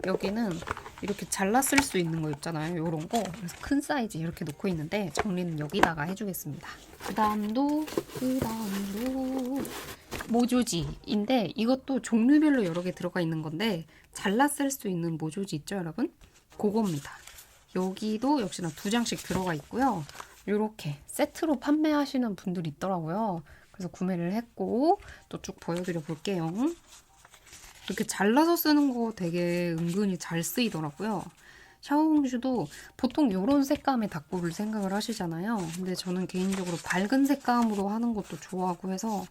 여기는 이렇게 잘라 쓸 수 있는 거 있잖아요. 요런 거. 그래서 큰 사이즈 이렇게 놓고 있는데 정리는 여기다가 해주겠습니다. 그 다음도 모조지인데 이것도 종류별로 여러 개 들어가 있는 건데 잘라 쓸 수 있는 모조지 있죠, 여러분? 그겁니다. 여기도 역시나 2장씩 들어가 있고요. 이렇게 세트로 판매하시는 분들이 있더라고요. 그래서 구매를 했고 또 쭉 보여드려 볼게요. 이렇게 잘라서 쓰는 거 되게 은근히 잘 쓰이더라고요. 샤오홍슈도 보통 이런 색감의 다꾸를 생각을 하시잖아요. 근데 저는 개인적으로 밝은 색감으로 하는 것도 좋아하고 해서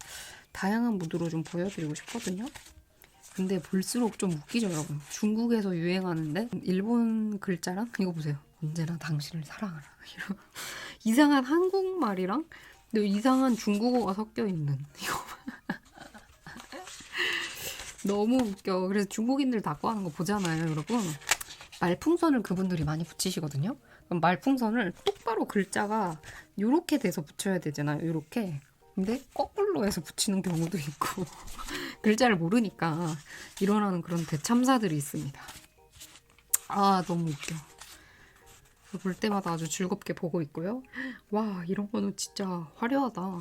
다양한 무드로 좀 보여드리고 싶거든요. 근데 볼수록 좀 웃기죠, 여러분. 중국에서 유행하는데 일본 글자랑 이거 보세요. 언제나 당신을 사랑하라. 이런 이상한 한국말이랑 근데 이상한 중국어가 섞여 있는 이거 너무 웃겨. 그래서 중국인들 다꾸 하는 거 보잖아요, 여러분. 말풍선을 그분들이 많이 붙이시거든요. 그럼 말풍선을 똑바로 글자가 요렇게 돼서 붙여야 되잖아요. 요렇게. 근데 거꾸로 해서 붙이는 경우도 있고 글자를 모르니까 일어나는 그런 대참사들이 있습니다. 아, 너무 웃겨. 볼 때마다 아주 즐겁게 보고 있고요. 와, 이런 거는 진짜 화려하다.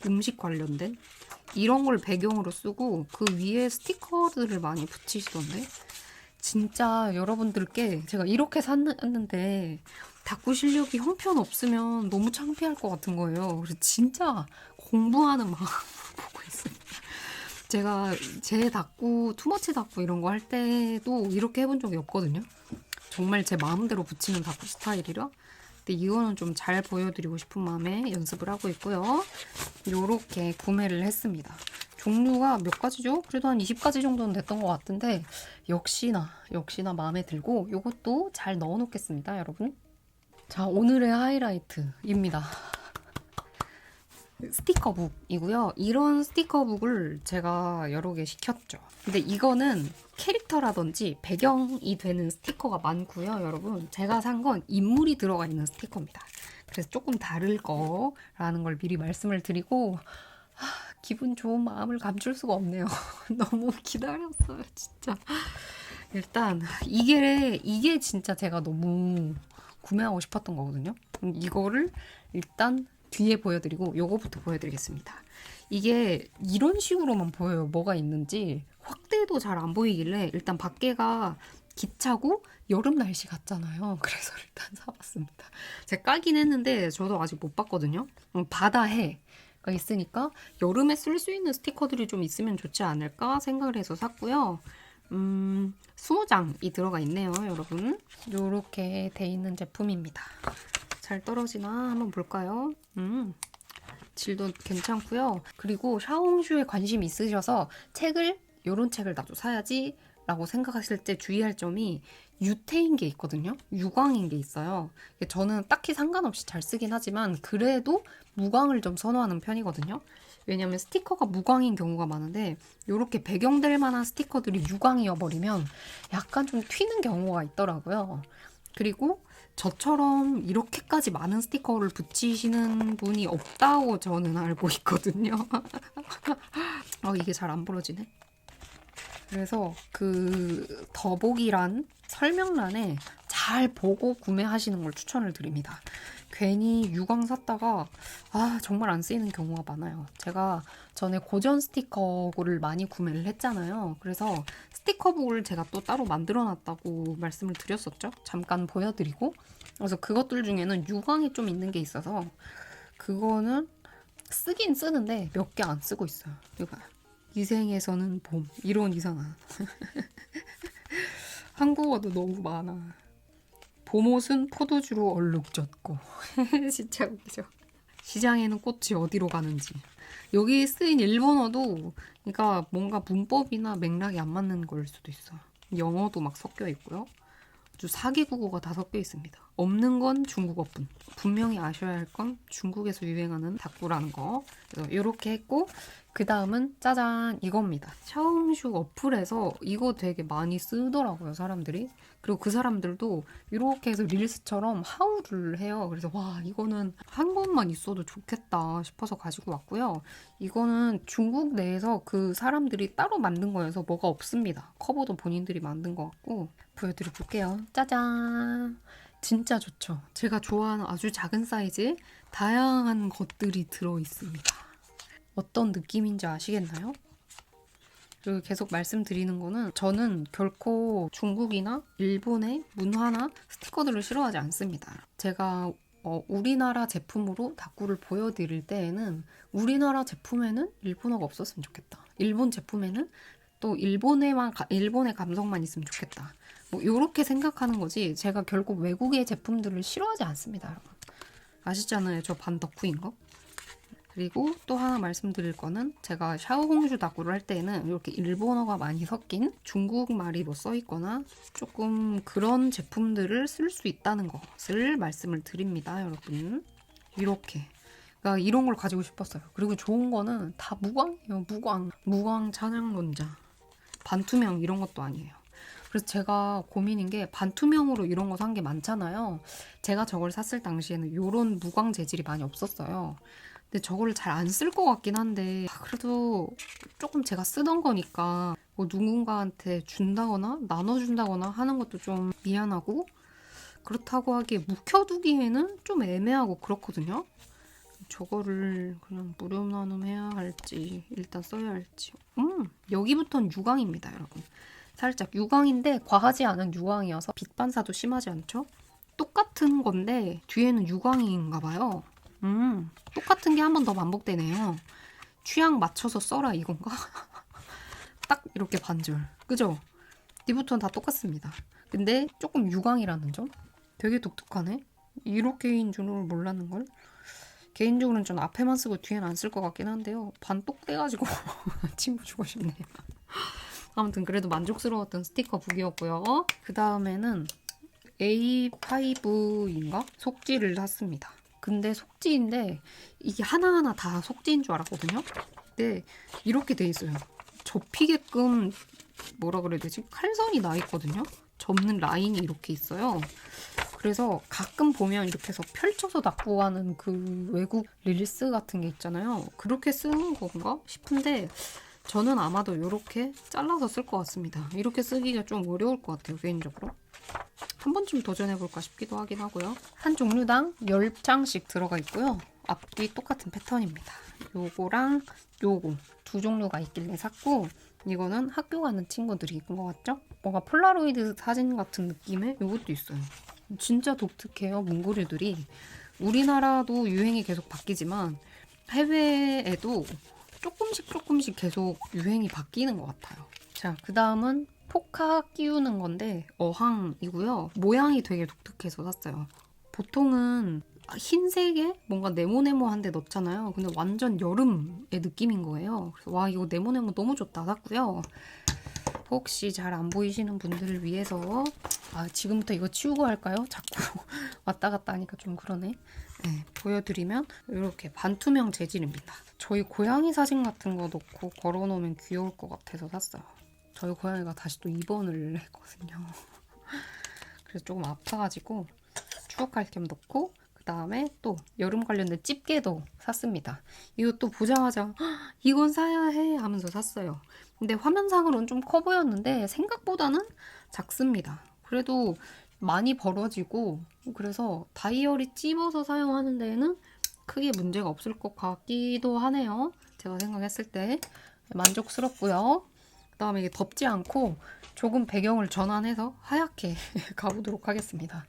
음식 관련된 이런 걸 배경으로 쓰고 그 위에 스티커들을 많이 붙이시던데 진짜 여러분들께 제가 이렇게 샀는데 다꾸 실력이 형편없으면 너무 창피할 것 같은 거예요. 그래서 진짜 공부하는 마음으로 보고 있어요. 제가 제 다꾸, 투머치 다꾸 이런 거 할 때도 이렇게 해본 적이 없거든요. 정말 제 마음대로 붙이는 다꾸 스타일이라. 근데 이거는 좀 잘 보여드리고 싶은 마음에 연습을 하고 있고요. 요렇게 구매를 했습니다. 종류가 몇 가지죠? 그래도 한 20가지 정도는 됐던 것 같은데 역시나 마음에 들고 요것도 잘 넣어 놓겠습니다, 여러분. 자, 오늘의 하이라이트입니다. 스티커북이고요. 이런 스티커북을 제가 여러 개 시켰죠. 근데 이거는 캐릭터라든지 배경이 되는 스티커가 많고요, 여러분. 제가 산 건 인물이 들어가 있는 스티커입니다. 그래서 조금 다를 거라는 걸 미리 말씀을 드리고 기분 좋은 마음을 감출 수가 없네요. 너무 기다렸어요, 진짜. 일단 이게 진짜 제가 너무 구매하고 싶었던 거거든요. 이거를 일단 뒤에 보여드리고 요거부터 보여드리겠습니다. 이게 이런 식으로만 보여요. 뭐가 있는지 확대도 잘 안 보이길래 일단 밖에가 기차고 여름 날씨 같잖아요. 그래서 일단 사봤습니다. 제가 까긴 했는데 저도 아직 못 봤거든요. 바다해가 있으니까 여름에 쓸 수 있는 스티커들이 좀 있으면 좋지 않을까 생각을 해서 샀고요. 20장이 들어가 있네요, 여러분. 이렇게 돼 있는 제품입니다. 잘 떨어지나 한번 볼까요? 질도 괜찮고요. 그리고 샤오홍슈에 관심 있으셔서 이런 책을 나도 사야지 라고 생각하실 때 주의할 점이 유태인 게 있거든요. 유광인 게 있어요. 저는 딱히 상관없이 잘 쓰긴 하지만 그래도 무광을 좀 선호하는 편이거든요. 왜냐면 스티커가 무광인 경우가 많은데 이렇게 배경될 만한 스티커들이 유광이어 버리면 약간 좀 튀는 경우가 있더라고요. 그리고 저처럼 이렇게까지 많은 스티커를 붙이시는 분이 없다고 저는 알고 있거든요. 이게 잘 안 부러지네. 그래서 그 더보기란 설명란에 잘 보고 구매하시는 걸 추천을 드립니다. 괜히 유광 샀다가 정말 안 쓰이는 경우가 많아요. 제가 전에 고전 스티커를 많이 구매를 했잖아요. 그래서 스티커북을 제가 또 따로 만들어 놨다고 말씀을 드렸었죠. 잠깐 보여드리고. 그래서 그것들 중에는 유광이 좀 있는 게 있어서 그거는 쓰긴 쓰는데 몇 개 안 쓰고 있어요. 이거 이 생에서는 봄 이런 이상한 한국어도 너무 많아. 봄옷은 포도주로 얼룩졌고 진짜 웃기죠. 시장에는 꽃이 어디로 가는지. 여기 쓰인 일본어도 그러니까 뭔가 문법이나 맥락이 안 맞는 걸 수도 있어요. 영어도 막 섞여 있고요. 아주 사기국어가 다 섞여 있습니다. 없는 건 중국어뿐. 분명히 아셔야 할 건 중국에서 유행하는 다꾸라는 거. 그래서 이렇게 했고 그 다음은 짜잔 이겁니다. 샤오홍슈 어플에서 이거 되게 많이 쓰더라고요, 사람들이. 그리고 그 사람들도 이렇게 해서 릴스처럼 하울을 해요. 그래서 와, 이거는 한 권만 있어도 좋겠다 싶어서 가지고 왔고요. 이거는 중국 내에서 그 사람들이 따로 만든 거여서 뭐가 없습니다. 커버도 본인들이 만든 것 같고 보여드려 볼게요. 짜잔. 진짜 좋죠. 제가 좋아하는 아주 작은 사이즈의 다양한 것들이 들어있습니다. 어떤 느낌인지 아시겠나요? 그리고 계속 말씀드리는 거는 저는 결코 중국이나 일본의 문화나 스티커들을 싫어하지 않습니다. 제가 우리나라 제품으로 다꾸를 보여드릴 때에는 우리나라 제품에는 일본어가 없었으면 좋겠다. 일본 제품에는 또 일본의 감성만 있으면 좋겠다. 뭐 이렇게 생각하는 거지. 제가 결국 외국의 제품들을 싫어하지 않습니다, 여러분. 아시잖아요, 저 반 덕후인 거. 그리고 또 하나 말씀드릴 거는 제가 샤오홍슈 다꾸를 할 때에는 이렇게 일본어가 많이 섞인 중국말이 뭐 써있거나 조금 그런 제품들을 쓸 수 있다는 것을 말씀을 드립니다, 여러분. 이렇게. 그러니까 이런 걸 가지고 싶었어요. 그리고 좋은 거는 다 무광이에요, 무광. 무광 찬양론자. 반투명 이런 것도 아니에요. 그래서 제가 고민인 게 반투명으로 이런 거 산 게 많잖아요. 제가 저걸 샀을 당시에는 이런 무광 재질이 많이 없었어요. 근데 저거를 잘 안 쓸 것 같긴 한데 그래도 조금 제가 쓰던 거니까 뭐 누군가한테 준다거나 나눠준다거나 하는 것도 좀 미안하고 그렇다고 하기에 묵혀두기에는 좀 애매하고 그렇거든요. 저거를 그냥 무료 나눔해야 할지 일단 써야 할지. 여기부터는 유광입니다, 여러분. 살짝 유광인데 과하지 않은 유광이어서 빛 반사도 심하지 않죠? 똑같은 건데 뒤에는 유광인가 봐요. 똑같은 게 한 번 더 반복되네요. 취향 맞춰서 써라 이건가? 딱 이렇게 반줄. 그죠? 뒤부터는 다 똑같습니다. 근데 조금 유광이라는 점? 되게 독특하네. 이렇게인 줄은 몰랐는걸? 개인적으로는 전 앞에만 쓰고 뒤에는 안 쓸 것 같긴 한데요. 반똑 떼가지고 친구 주고 싶네요. 아무튼 그래도 만족스러웠던 스티커 북이었고요. 그 다음에는 A5인가? 속지를 샀습니다. 근데 속지인데 이게 하나하나 다 속지인 줄 알았거든요. 근데 이렇게 돼 있어요. 접히게끔 뭐라 그래야 되지? 칼선이 나 있거든요. 접는 라인이 이렇게 있어요. 그래서 가끔 보면 이렇게 해서 펼쳐서 닦고 가는 그 외국 릴스 같은 게 있잖아요. 그렇게 쓰는 건가 싶은데 저는 아마도 이렇게 잘라서 쓸 것 같습니다. 이렇게 쓰기가 좀 어려울 것 같아요, 개인적으로. 한 번쯤 도전해볼까 싶기도 하긴 하고요. 한 종류당 10장씩 들어가 있고요. 앞뒤 똑같은 패턴입니다. 요거랑 요거 두 종류가 있길래 샀고 이거는 학교 가는 친구들이 입은 것 같죠? 뭔가 폴라로이드 사진 같은 느낌의 요것도 있어요. 진짜 독특해요, 문구류들이. 우리나라도 유행이 계속 바뀌지만 해외에도 조금씩 계속 유행이 바뀌는 것 같아요. 자, 그 다음은 포카 끼우는 건데 어항이고요. 모양이 되게 독특해서 샀어요. 보통은 흰색에 뭔가 네모네모한데 넣잖아요. 근데 완전 여름의 느낌인 거예요. 그래서 와, 이거 네모네모 너무 좋다 샀고요. 혹시 잘 안 보이시는 분들을 위해서 지금부터 이거 치우고 할까요? 자꾸 왔다 갔다 하니까 좀 그러네. 네, 보여드리면 이렇게 반투명 재질입니다. 저희 고양이 사진 같은 거 넣고 걸어놓으면 귀여울 것 같아서 샀어요. 저희 고양이가 다시 또 입원을 했거든요. 그래서 조금 아파가지고 추억할 겸 넣고 그 다음에 또 여름 관련된 집게도 샀습니다. 이것도 보자마자 이건 사야 해 하면서 샀어요. 근데 화면상으로는 좀 커 보였는데 생각보다는 작습니다. 그래도 많이 벌어지고 그래서 다이어리 찝어서 사용하는 데에는 크게 문제가 없을 것 같기도 하네요. 제가 생각했을 때 만족스럽고요. 그 다음에 이게 덥지 않고 조금 배경을 전환해서 하얗게 가보도록 하겠습니다.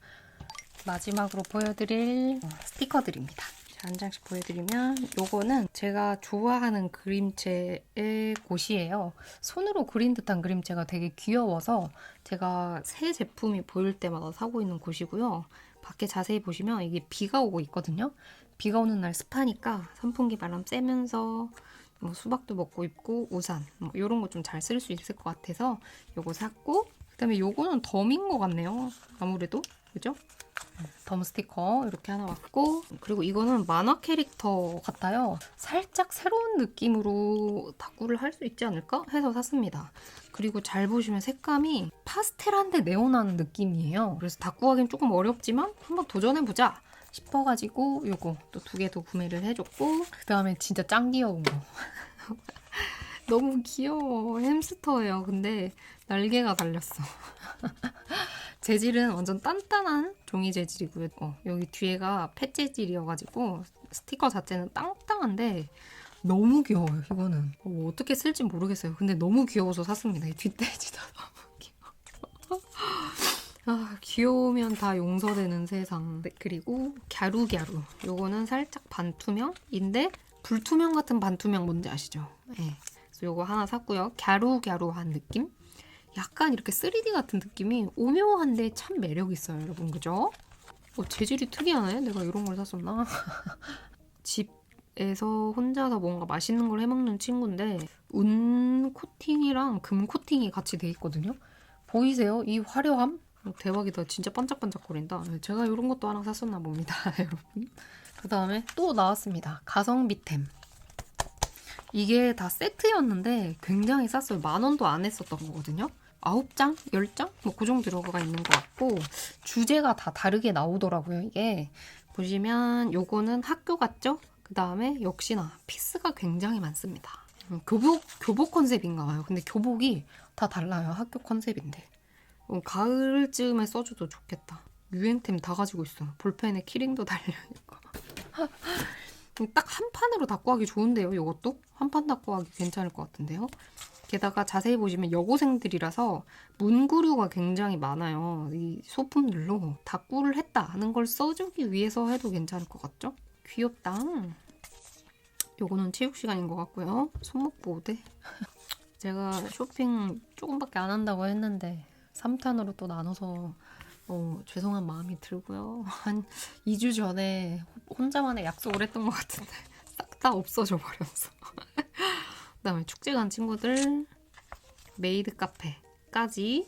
마지막으로 보여드릴 스티커들입니다. 자, 한 장씩 보여드리면 요거는 제가 좋아하는 그림체의 곳이에요. 손으로 그린 듯한 그림체가 되게 귀여워서 제가 새 제품이 보일 때마다 사고 있는 곳이고요. 밖에 자세히 보시면 이게 비가 오고 있거든요. 비가 오는 날 습하니까 선풍기 바람 쐬면서 뭐 수박도 먹고 있고 우산 뭐 이런 거 좀 잘 쓸 수 있을 것 같아서 요거 샀고 그다음에 요거는 덤인 것 같네요. 아무래도 그죠? 덤 스티커 이렇게 하나 왔고 그리고 이거는 만화 캐릭터 같아요. 살짝 새로운 느낌으로 다꾸를 할 수 있지 않을까 해서 샀습니다. 그리고 잘 보시면 색감이 파스텔한데 네온한 느낌이에요. 그래서 다꾸하기는 조금 어렵지만 한번 도전해보자 싶어가지고 요거 또 2개 더 구매를 해줬고 그 다음에 진짜 짱 귀여운 거 너무 귀여워. 햄스터예요. 근데 날개가 달렸어. 재질은 완전 단단한 종이 재질이고요. 여기 뒤에가 펫 재질이어가지고 스티커 자체는 땅땅한데 너무 귀여워요. 이거는 어떻게 쓸지 모르겠어요. 근데 너무 귀여워서 샀습니다. 이 뒷돼지도 너무 귀여워. 귀여우면 다 용서되는 세상. 네, 그리고 갸루갸루. 요거는 살짝 반투명인데 불투명 같은 반투명 뭔지 아시죠? 네. 그래서 요거 하나 샀고요. 갸루갸루한 느낌? 약간 이렇게 3D 같은 느낌이 오묘한데 참 매력 있어요, 여러분. 그죠? 재질이 특이하네. 내가 이런 걸 샀었나? 집에서 혼자서 뭔가 맛있는 걸 해먹는 친구인데 운 코팅이랑 금 코팅이 같이 돼 있거든요. 보이세요? 이 화려함? 대박이다. 진짜 반짝반짝거린다. 제가 이런 것도 하나 샀었나 봅니다, 여러분. 그 다음에 또 나왔습니다. 가성비템. 이게 다 세트였는데 굉장히 쌌어요. 10,000원도 안 했었던 거거든요. 9장? 10장? 뭐 그 정도 들어가 있는 것 같고 주제가 다 다르게 나오더라고요. 이게 보시면 요거는 학교 같죠? 그 다음에 역시나 피스가 굉장히 많습니다. 교복 컨셉인가 봐요. 근데 교복이 다 달라요. 학교 컨셉인데. 가을쯤에 써줘도 좋겠다. 유행템 다 가지고 있어. 볼펜에 키링도 달려있고. 딱 한 판으로 닦고 하기 좋은데요. 이것도 한 판 닦고 하기 괜찮을 것 같은데요. 게다가 자세히 보시면 여고생들이라서 문구류가 굉장히 많아요. 이 소품들로 닦구를 했다 하는 걸 써주기 위해서 해도 괜찮을 것 같죠? 귀엽다. 요거는 체육 시간인 것 같고요. 손목 보호대. 제가 쇼핑 조금밖에 안 한다고 했는데 3탄으로 또 나눠서 죄송한 마음이 들고요. 한 2주 전에 혼자만의 약속을 했던 것 같은데 싹 다 없어져 버려서. 그다음에 축제 간 친구들 메이드 카페까지.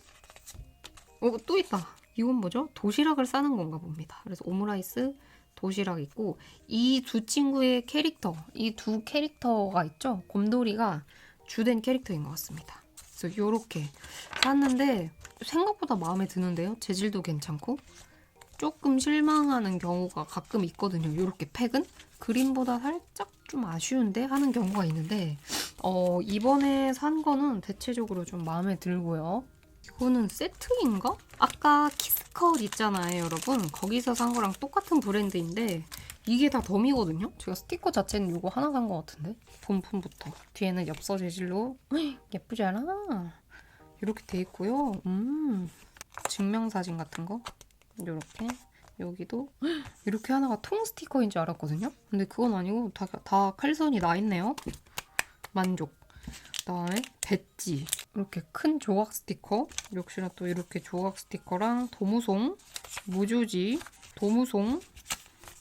또 있다. 이건 뭐죠? 도시락을 싸는 건가 봅니다. 그래서 오므라이스, 도시락 있고 이 두 친구의 캐릭터, 이 두 캐릭터가 있죠? 곰돌이가 주된 캐릭터인 것 같습니다. 그래서 이렇게 샀는데 생각보다 마음에 드는데요. 재질도 괜찮고 조금 실망하는 경우가 가끔 있거든요. 이렇게 팩은 그림보다 살짝 좀 아쉬운데 하는 경우가 있는데 이번에 산 거는 대체적으로 좀 마음에 들고요. 이거는 세트인가? 아까 키스컷 있잖아요, 여러분. 거기서 산 거랑 똑같은 브랜드인데 이게 다 덤이거든요? 제가 스티커 자체는 이거 하나 산 거 같은데? 본품부터. 뒤에는 엽서 재질로 예쁘지 않아? 이렇게 돼 있고요. 증명사진 같은 거 이렇게 여기도 이렇게 하나가 통 스티커인 줄 알았거든요. 근데 그건 아니고 다 칼선이 나 있네요. 만족. 그다음에 배지 이렇게 큰 조각 스티커 역시나 또 이렇게 조각 스티커랑 도무송 무주지 도무송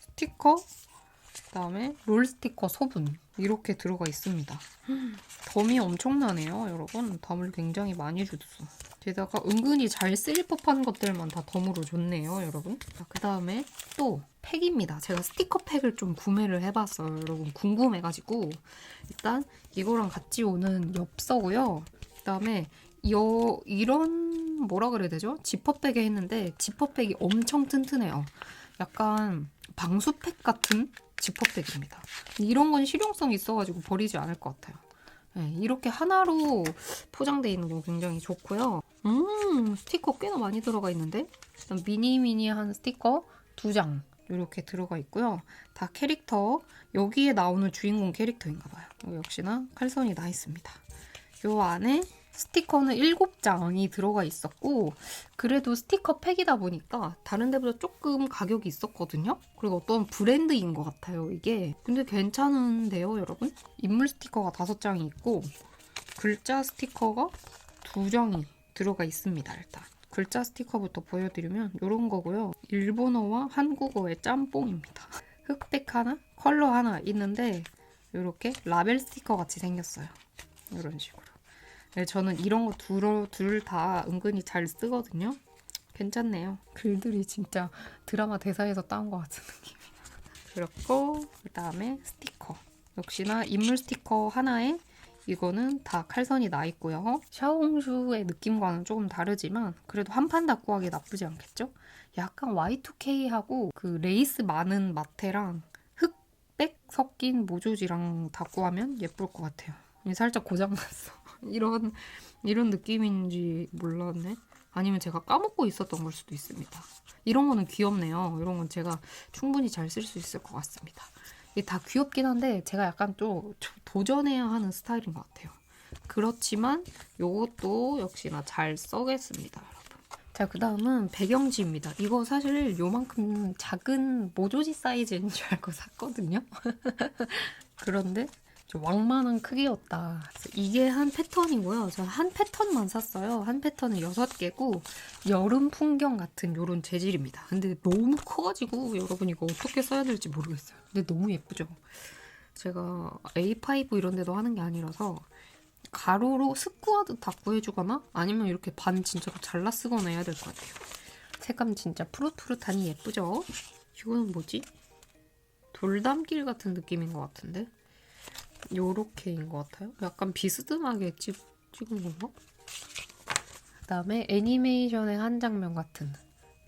스티커 그다음에 롤 스티커 소분 이렇게 들어가 있습니다. 덤이 엄청나네요, 여러분. 덤을 굉장히 많이 줬어. 게다가 은근히 잘 쓰일 법한 것들만 다 덤으로 줬네요, 여러분. 그 다음에 또 팩입니다. 제가 스티커 팩을 좀 구매를 해봤어요, 여러분. 궁금해가지고. 일단 이거랑 같이 오는 엽서고요. 그 다음에 이런 뭐라 그래야 되죠? 지퍼백에 했는데 지퍼백이 엄청 튼튼해요. 약간 방수팩 같은 지퍼백입니다. 이런 건 실용성이 있어가지고 버리지 않을 것 같아요. 네, 이렇게 하나로 포장되어 있는 거 굉장히 좋고요. 스티커 꽤나 많이 들어가 있는데 일단 미니미니한 스티커 2장 이렇게 들어가 있고요. 다 캐릭터 여기에 나오는 주인공 캐릭터인가 봐요. 역시나 칼선이 나 있습니다. 요 안에 스티커는 7장이 들어가 있었고 그래도 스티커 팩이다 보니까 다른 데보다 조금 가격이 있었거든요. 그리고 어떤 브랜드인 것 같아요, 이게. 근데 괜찮은데요, 여러분? 인물 스티커가 5장이 있고 글자 스티커가 2장이 들어가 있습니다, 일단. 글자 스티커부터 보여드리면 이런 거고요. 일본어와 한국어의 짬뽕입니다. 흑백 하나, 컬러 하나 있는데 이렇게 라벨 스티커 같이 생겼어요. 이런 식으로. 네, 저는 이런 거 둘 다 은근히 잘 쓰거든요. 괜찮네요. 글들이 진짜 드라마 대사에서 따온 것 같은 느낌이에요. 그렇고 그 다음에 스티커. 역시나 인물 스티커 하나에 이거는 다 칼선이 나 있고요. 샤오홍슈의 느낌과는 조금 다르지만 그래도 한 판 닦고 하기 나쁘지 않겠죠? 약간 Y2K하고 그 레이스 많은 마테랑 흑백 섞인 모조지랑 닦고 하면 예쁠 것 같아요. 살짝 고장났어. 이런 느낌인지 몰랐네. 아니면 제가 까먹고 있었던 걸 수도 있습니다. 이런 거는 귀엽네요. 이런 건 제가 충분히 잘 쓸 수 있을 것 같습니다. 이게 다 귀엽긴 한데 제가 약간 좀 도전해야 하는 스타일인 것 같아요. 그렇지만 이것도 역시나 잘 써겠습니다, 여러분. 자, 그 다음은 배경지입니다. 이거 사실 요만큼 작은 모조지 사이즈인 줄 알고 샀거든요. 그런데 왕만한 크기였다. 그래서 이게 한 패턴이고요. 저 한 패턴만 샀어요. 한 패턴은 6개고 여름 풍경 같은 이런 재질입니다. 근데 너무 커가지고 여러분 이거 어떻게 써야 될지 모르겠어요. 근데 너무 예쁘죠? 제가 A5 이런 데도 하는 게 아니라서 가로로 스쿠어도 다 구해주거나 아니면 이렇게 반 진짜로 잘라 쓰거나 해야 될 것 같아요. 색감 진짜 푸릇푸릇하니 예쁘죠? 이거는 뭐지? 돌담길 같은 느낌인 것 같은데? 요렇게인 것 같아요. 약간 비스듬하게 찍은 건가? 그 다음에 애니메이션의 한 장면 같은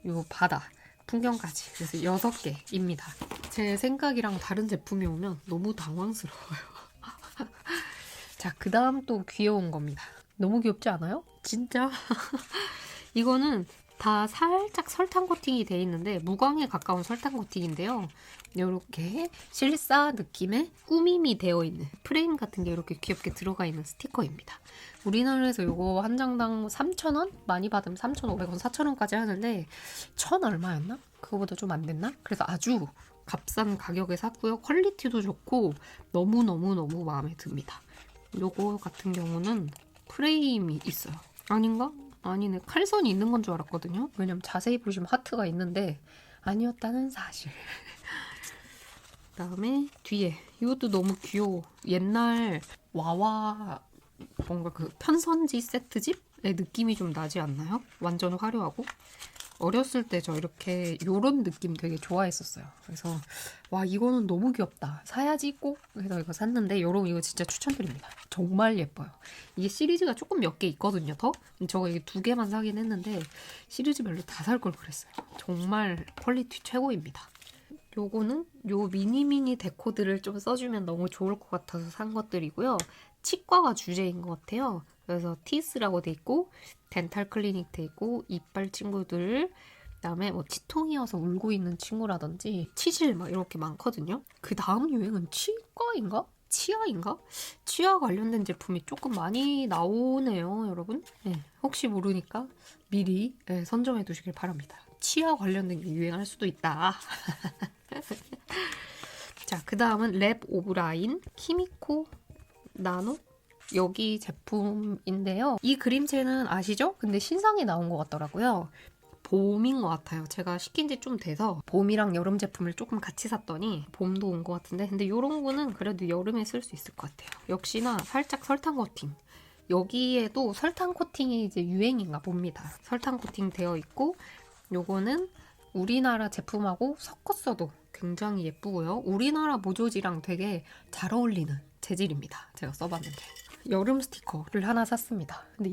요 바다 풍경까지. 그래서 6개입니다. 제 생각이랑 다른 제품이 오면 너무 당황스러워요. 자, 그 다음 또 귀여운 겁니다. 너무 귀엽지 않아요? 진짜? 이거는 다 살짝 설탕 코팅이 돼 있는데 무광에 가까운 설탕 코팅인데요. 이렇게 실사 느낌의 꾸밈이 되어 있는 프레임 같은 게 이렇게 귀엽게 들어가 있는 스티커입니다. 우리나라에서 이거 한 장당 3,000원? 많이 받으면 3,500원, 4,000원까지 하는데 1,000 얼마였나? 그거보다 좀 안 됐나? 그래서 아주 값싼 가격에 샀고요. 퀄리티도 좋고 너무너무너무 마음에 듭니다. 요거 같은 경우는 프레임이 있어요. 아닌가? 아니네. 칼선이 있는 건 줄 알았거든요. 왜냐면 자세히 보시면 하트가 있는데 아니었다는 사실. 그다음에 뒤에 이것도 너무 귀여워. 옛날 와와 뭔가 그 편선지 세트집의 느낌이 좀 나지 않나요? 완전 화려하고. 어렸을 때 저 이렇게 요런 느낌 되게 좋아했었어요. 그래서 와 이거는 너무 귀엽다. 사야지 꼭 해서 이거 샀는데 여러분 이거 진짜 추천드립니다. 정말 예뻐요. 이게 시리즈가 조금 몇 개 있거든요. 더 저거 이게 2개만 사긴 했는데 시리즈별로 다 살 걸 그랬어요. 정말 퀄리티 최고입니다. 요거는 요 미니미니 데코들을 좀 써주면 너무 좋을 것 같아서 산 것들이고요. 치과가 주제인 것 같아요. 그래서 티스라고 돼 있고 덴탈 클리닉 돼 있고 이빨 친구들 그다음에 뭐 치통이어서 울고 있는 친구라든지 치실 막 이렇게 많거든요. 그 다음 유행은 치과인가? 치아인가? 치아 관련된 제품이 조금 많이 나오네요, 여러분. 네, 혹시 모르니까 미리 선점해 두시길 바랍니다. 치아 관련된 게 유행할 수도 있다. 자, 그 다음은 랩 오브라인 키미코 나노 여기 제품인데요. 이 그림체는 아시죠? 근데 신상이 나온 것 같더라고요. 봄인 것 같아요. 제가 시킨 지 좀 돼서 봄이랑 여름 제품을 조금 같이 샀더니 봄도 온 것 같은데 근데 이런 거는 그래도 여름에 쓸 수 있을 것 같아요. 역시나 살짝 설탕 코팅. 여기에도 설탕 코팅이 이제 유행인가 봅니다. 설탕 코팅 되어 있고 요거는 우리나라 제품하고 섞었어도 굉장히 예쁘고요. 우리나라 모조지랑 되게 잘 어울리는 재질입니다. 제가 써봤는데. 여름 스티커를 하나 샀습니다. 근데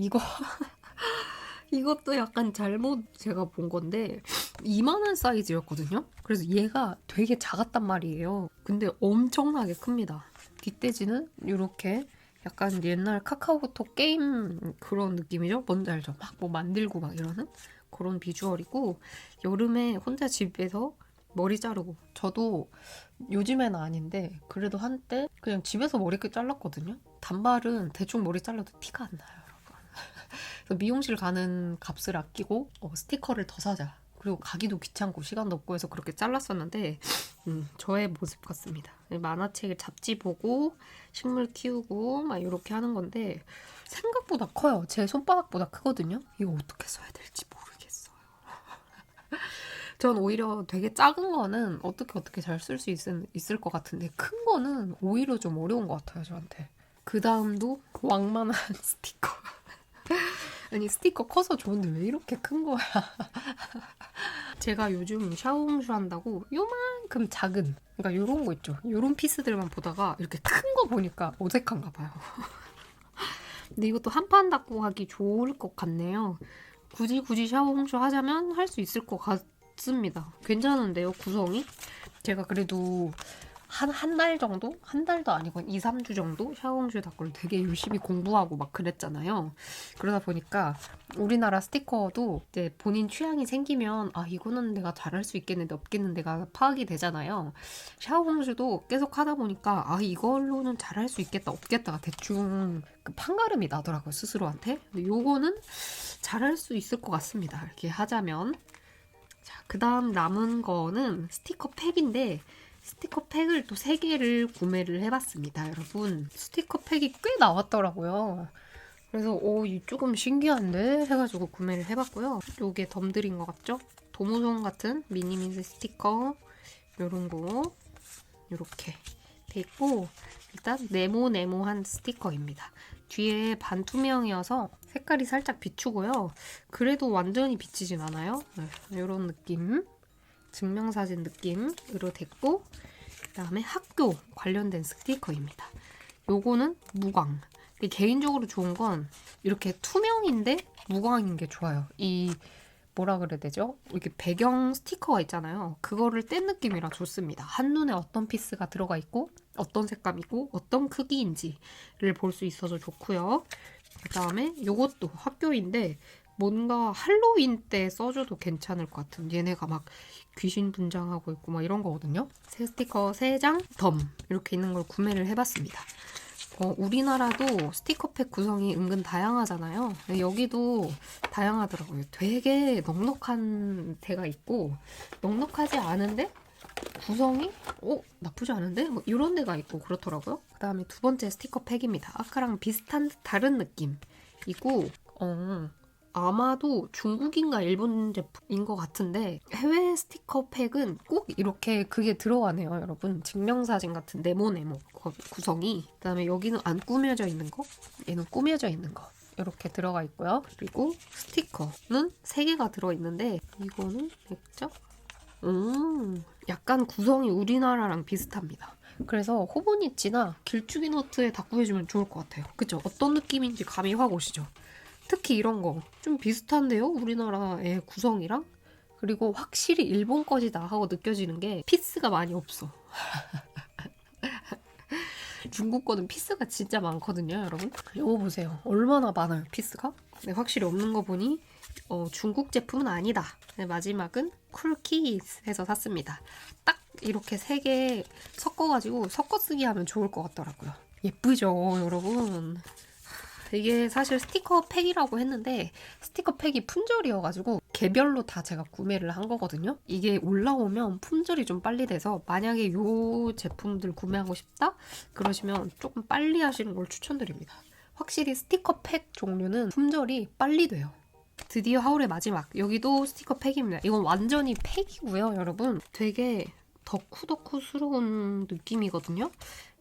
이것도 약간 잘못 제가 본 건데 이만한 사이즈였거든요. 그래서 얘가 되게 작았단 말이에요. 근데 엄청나게 큽니다. 뒷돼지는 이렇게 약간 옛날 카카오톡 게임 그런 느낌이죠? 뭔지 알죠? 막 뭐 만들고 막 이러는 그런 비주얼이고 여름에 혼자 집에서 머리 자르고 저도 요즘에는 아닌데 그래도 한때 그냥 집에서 머리를 잘랐거든요. 단발은 대충 머리 잘라도 티가 안 나요, 여러분. 그래서 미용실 가는 값을 아끼고 스티커를 더 사자. 그리고 가기도 귀찮고 시간도 없고 해서 그렇게 잘랐었는데 저의 모습 같습니다. 만화책 잡지 보고 식물 키우고 막 이렇게 하는 건데 생각보다 커요. 제 손바닥보다 크거든요. 이거 어떻게 써야 될지 모르겠어요. 전 오히려 되게 작은 거는 어떻게 잘 쓸 수 있을 것 같은데 큰 거는 오히려 좀 어려운 것 같아요, 저한테. 그 다음도 왕만한 스티커. 아니 스티커 커서 좋은데 왜 이렇게 큰 거야? 제가 요즘 샤오홍슈 한다고 요만큼 작은 그러니까 요런 거 있죠. 요런 피스들만 보다가 이렇게 큰 거 보니까 어색한가 봐요. 근데 이것도 한 판 닦고 하기 좋을 것 같네요. 굳이 샤오홍슈 하자면 할 수 있을 것 같습니다. 괜찮은데요, 구성이? 제가 그래도 한 달 정도? 한 달도 아니고 2, 3주 정도 샤오홍슈 닦고를 되게 열심히 공부하고 막 그랬잖아요. 그러다 보니까 우리나라 스티커도 이제 본인 취향이 생기면 아 이거는 내가 잘할 수 있겠는데 없겠는데 가 파악이 되잖아요. 샤오홍슈도 계속 하다 보니까 아 이걸로는 잘할 수 있겠다 없겠다가 대충 그 판가름이 나더라고요, 스스로한테. 근데 요거는 잘할 수 있을 것 같습니다. 이렇게 하자면. 자, 그 다음 남은 거는 스티커 팩인데 스티커 팩을 또 3개를 구매를 해봤습니다, 여러분. 스티커 팩이 꽤 나왔더라고요. 그래서 이 조금 신기한데 해가지고 구매를 해봤고요. 요게 덤들인 것 같죠? 도무송 같은 미니미니 스티커 요런 거 요렇게 돼 있고, 일단 네모네모한 스티커입니다. 뒤에 반투명이어서 색깔이 살짝 비추고요. 그래도 완전히 비치진 않아요. 이런 느낌, 증명사진 느낌으로 됐고, 그 다음에 학교 관련된 스티커입니다. 요거는 무광. 개인적으로 좋은 건 이렇게 투명인데 무광인 게 좋아요. 이 뭐라 그래야 되죠? 이렇게 배경 스티커가 있잖아요. 그거를 뗀 느낌이라 좋습니다. 한눈에 어떤 피스가 들어가 있고 어떤 색감이고 어떤 크기인지를 볼 수 있어서 좋고요. 그 다음에 이것도 학교인데 뭔가 할로윈 때 써줘도 괜찮을 것 같은, 얘네가 막 귀신 분장하고 있고 막 이런 거거든요. 새 스티커 3장 덤 이렇게 있는 걸 구매를 해봤습니다. 우리나라도 스티커팩 구성이 은근 다양하잖아요. 여기도 다양하더라고요. 되게 넉넉한 데가 있고 넉넉하지 않은데 구성이 나쁘지 않은데? 뭐 이런 데가 있고 그렇더라고요. 그 다음에 두 번째 스티커팩입니다. 아까랑 비슷한 듯 다른 느낌이고 아마도 중국인가 일본 제품인 것 같은데, 해외 스티커팩은 꼭 이렇게 그게 들어가네요, 여러분. 증명사진 같은 네모네모 구성이. 그 다음에 여기는 안 꾸며져 있는 거, 얘는 꾸며져 있는 거 이렇게 들어가 있고요. 그리고 스티커는 3개가 들어있는데 이거는 맥자? 약간 구성이 우리나라랑 비슷합니다. 그래서 호보니치나 길쭉이 노트에 다 구해주면 좋을 것 같아요. 그쵸? 어떤 느낌인지 감이 확 오시죠? 특히 이런 거 좀 비슷한데요? 우리나라의 구성이랑? 그리고 확실히 일본 거지다 하고 느껴지는 게 피스가 많이 없어. 중국 거는 피스가 진짜 많거든요, 여러분. 이거 보세요. 얼마나 많아요, 피스가? 네, 확실히 없는 거 보니 중국 제품은 아니다. 네, 마지막은 쿨키즈 해서 샀습니다. 딱 이렇게 3개 섞어가지고 섞어 쓰기 하면 좋을 것 같더라고요. 예쁘죠, 여러분? 이게 사실 스티커 팩이라고 했는데 스티커 팩이 품절이어가지고 개별로 다 제가 구매를 한 거거든요. 이게 올라오면 품절이 좀 빨리 돼서 만약에 이 제품들 구매하고 싶다? 그러시면 조금 빨리 하시는 걸 추천드립니다. 확실히 스티커 팩 종류는 품절이 빨리 돼요. 드디어 하울의 마지막, 여기도 스티커 팩입니다. 이건 완전히 팩이고요, 여러분. 되게 덕후덕후스러운 느낌이거든요.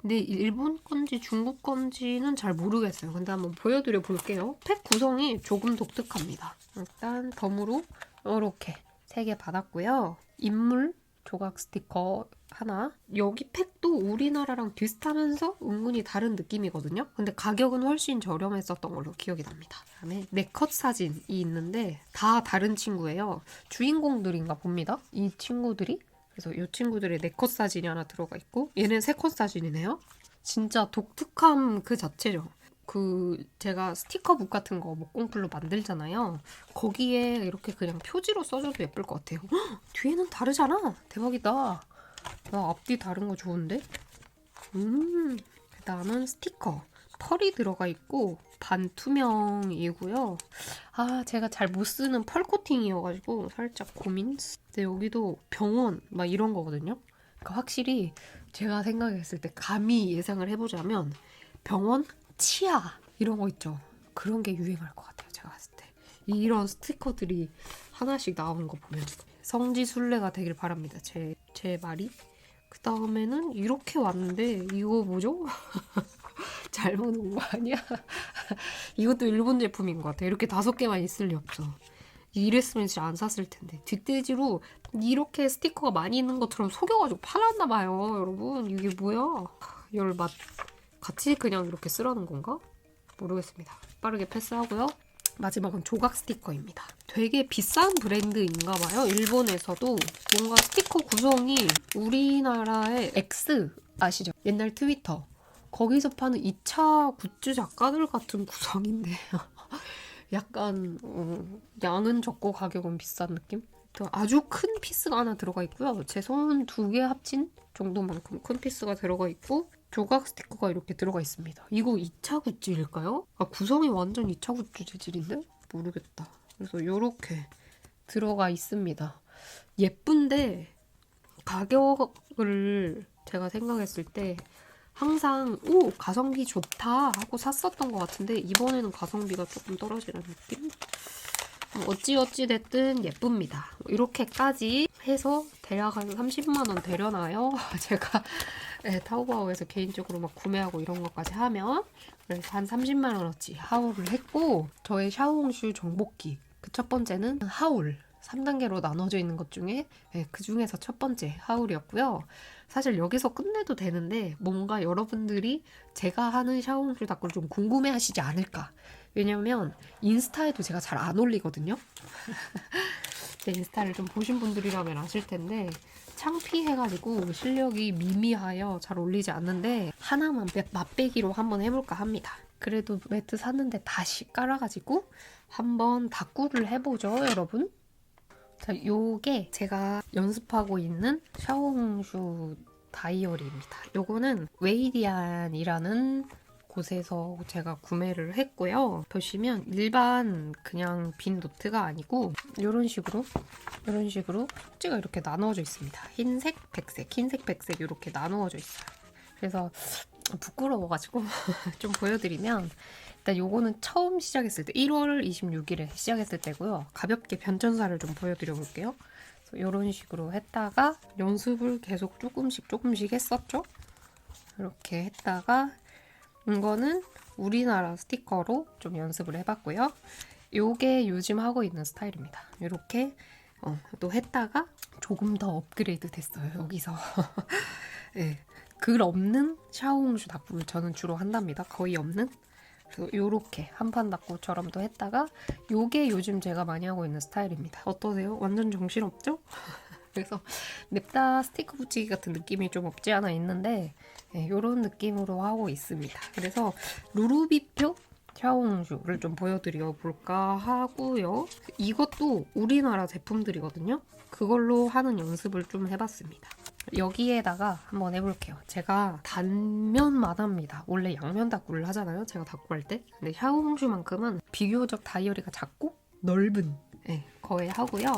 근데 일본 건지 중국 건지는 잘 모르겠어요. 근데 한번 보여드려 볼게요. 팩 구성이 조금 독특합니다. 일단 덤으로 이렇게 3개 받았고요. 인물 조각 스티커 하나. 여기 팩도 우리나라랑 비슷하면서 은근히 다른 느낌이거든요. 근데 가격은 훨씬 저렴했었던 걸로 기억이 납니다. 그다음에 4컷 사진이 있는데 다 다른 친구예요. 주인공들인가 봅니다. 이 친구들이. 그래서 이 친구들의 4컷 사진이 하나 들어가 있고, 얘는 3컷 사진이네요. 진짜 독특함 그 자체죠. 제가 스티커북 같은 거 목공풀로 만들잖아요. 거기에 이렇게 그냥 표지로 써줘도 예쁠 것 같아요. 헉, 뒤에는 다르잖아. 대박이다. 와, 앞뒤 다른 거 좋은데? 그 다음은 스티커. 펄이 들어가 있고 반투명이고요. 제가 잘 못 쓰는 펄 코팅이어가지고 살짝 고민? 근데 여기도 병원 막 이런 거거든요. 그러니까 확실히 제가 생각했을 때 감히 예상을 해보자면 병원, 치아 이런 거 있죠. 그런 게 유행할 것 같아요, 제가 봤을 때. 이런 스티커들이 하나씩 나오는 거 보면 성지순례가 되길 바랍니다. 제 말이. 그 다음에는 이렇게 왔는데 이거 뭐죠? 잘못 온 거 아니야? 이것도 일본 제품인 것 같아. 이렇게 5개만 있을 리 없어. 이랬으면 진짜 안 샀을 텐데. 뒷돼지로 이렇게 스티커가 많이 있는 것처럼 속여가지고 팔았나 봐요, 여러분. 이게 뭐야? 열맛. 같이 그냥 이렇게 쓰라는 건가? 모르겠습니다. 빠르게 패스하고요. 마지막은 조각 스티커입니다. 되게 비싼 브랜드인가 봐요. 일본에서도 뭔가 스티커 구성이 우리나라의 X 아시죠? 옛날 트위터. 거기서 파는 2차 굿즈 작가들 같은 구성인데요. 약간 양은 적고 가격은 비싼 느낌? 아주 큰 피스가 하나 들어가 있고요. 제 손 2개 합친 정도만큼 큰 피스가 들어가 있고 조각 스티커가 이렇게 들어가 있습니다. 이거 2차 굿즈일까요? 구성이 완전 2차 굿즈 재질인데? 모르겠다. 그래서 이렇게 들어가 있습니다. 예쁜데 가격을 제가 생각했을 때 항상 가성비 좋다 하고 샀었던 것 같은데 이번에는 가성비가 조금 떨어지는 느낌? 어찌어찌 됐든 예쁩니다. 이렇게까지 해서 대략 한 30만 원 되려나요? 제가 타오바오에서 개인적으로 막 구매하고 이런 것까지 하면 그래서 한 30만 원어치 하울을 했고 저의 샤오홍슈 정복기 그 첫 번째는 하울 3단계로 나눠져 있는 것 중에 그 중에서 첫 번째 하울이었고요. 사실 여기서 끝내도 되는데 뭔가 여러분들이 제가 하는 샤오홍슈 닭을 좀 궁금해 하시지 않을까. 왜냐면 인스타에도 제가 잘 안 올리거든요. 제 인스타를 좀 보신 분들이라면 아실 텐데 창피해가지고 실력이 미미하여 잘 올리지 않는데 하나만 맛배기로 한번 해볼까 합니다. 그래도 매트 샀는데 다시 깔아가지고 한번 닭구를 해보죠, 여러분. 자, 요게 제가 연습하고 있는 샤오홍슈 다이어리입니다. 요거는 웨이디안이라는 곳에서 제가 구매를 했고요. 보시면 일반 그냥 빈 노트가 아니고 이런 식으로 쪽지가 이렇게 나누어져 있습니다. 흰색, 백색, 흰색, 백색 이렇게 나누어져 있어요. 그래서 부끄러워가지고 좀 보여드리면 일단 요거는 처음 시작했을 때 1월 26일에 시작했을 때고요. 가볍게 변천사를 좀 보여드려 볼게요. 이런 식으로 했다가 연습을 계속 조금씩 했었죠. 이렇게 했다가 이거는 우리나라 스티커로 좀 연습을 해봤고요. 요게 요즘 하고 있는 스타일입니다. 이렇게 또 했다가 조금 더 업그레이드 됐어요. 여기서 네, 글 없는 샤오홍슈 닭구를 저는 주로 한답니다. 거의 없는. 그래서 요렇게 한판 닭구처럼 또 했다가 요게 요즘 제가 많이 하고 있는 스타일입니다. 어떠세요? 완전 정신없죠? 그래서 냅다 스티커 붙이기 같은 느낌이 좀 없지 않아 있는데 이런 느낌으로 하고 있습니다. 그래서 루루비표 샤오홍슈를 좀 보여드려 볼까 하고요. 이것도 우리나라 제품들이거든요. 그걸로 하는 연습을 좀 해봤습니다. 여기에다가 한번 해볼게요. 제가 단면만 합니다. 원래 양면 닭구를 하잖아요. 제가 닭구 할 때. 근데 샤오홍슈만큼은 비교적 다이어리가 작고 넓은 거에 하고요.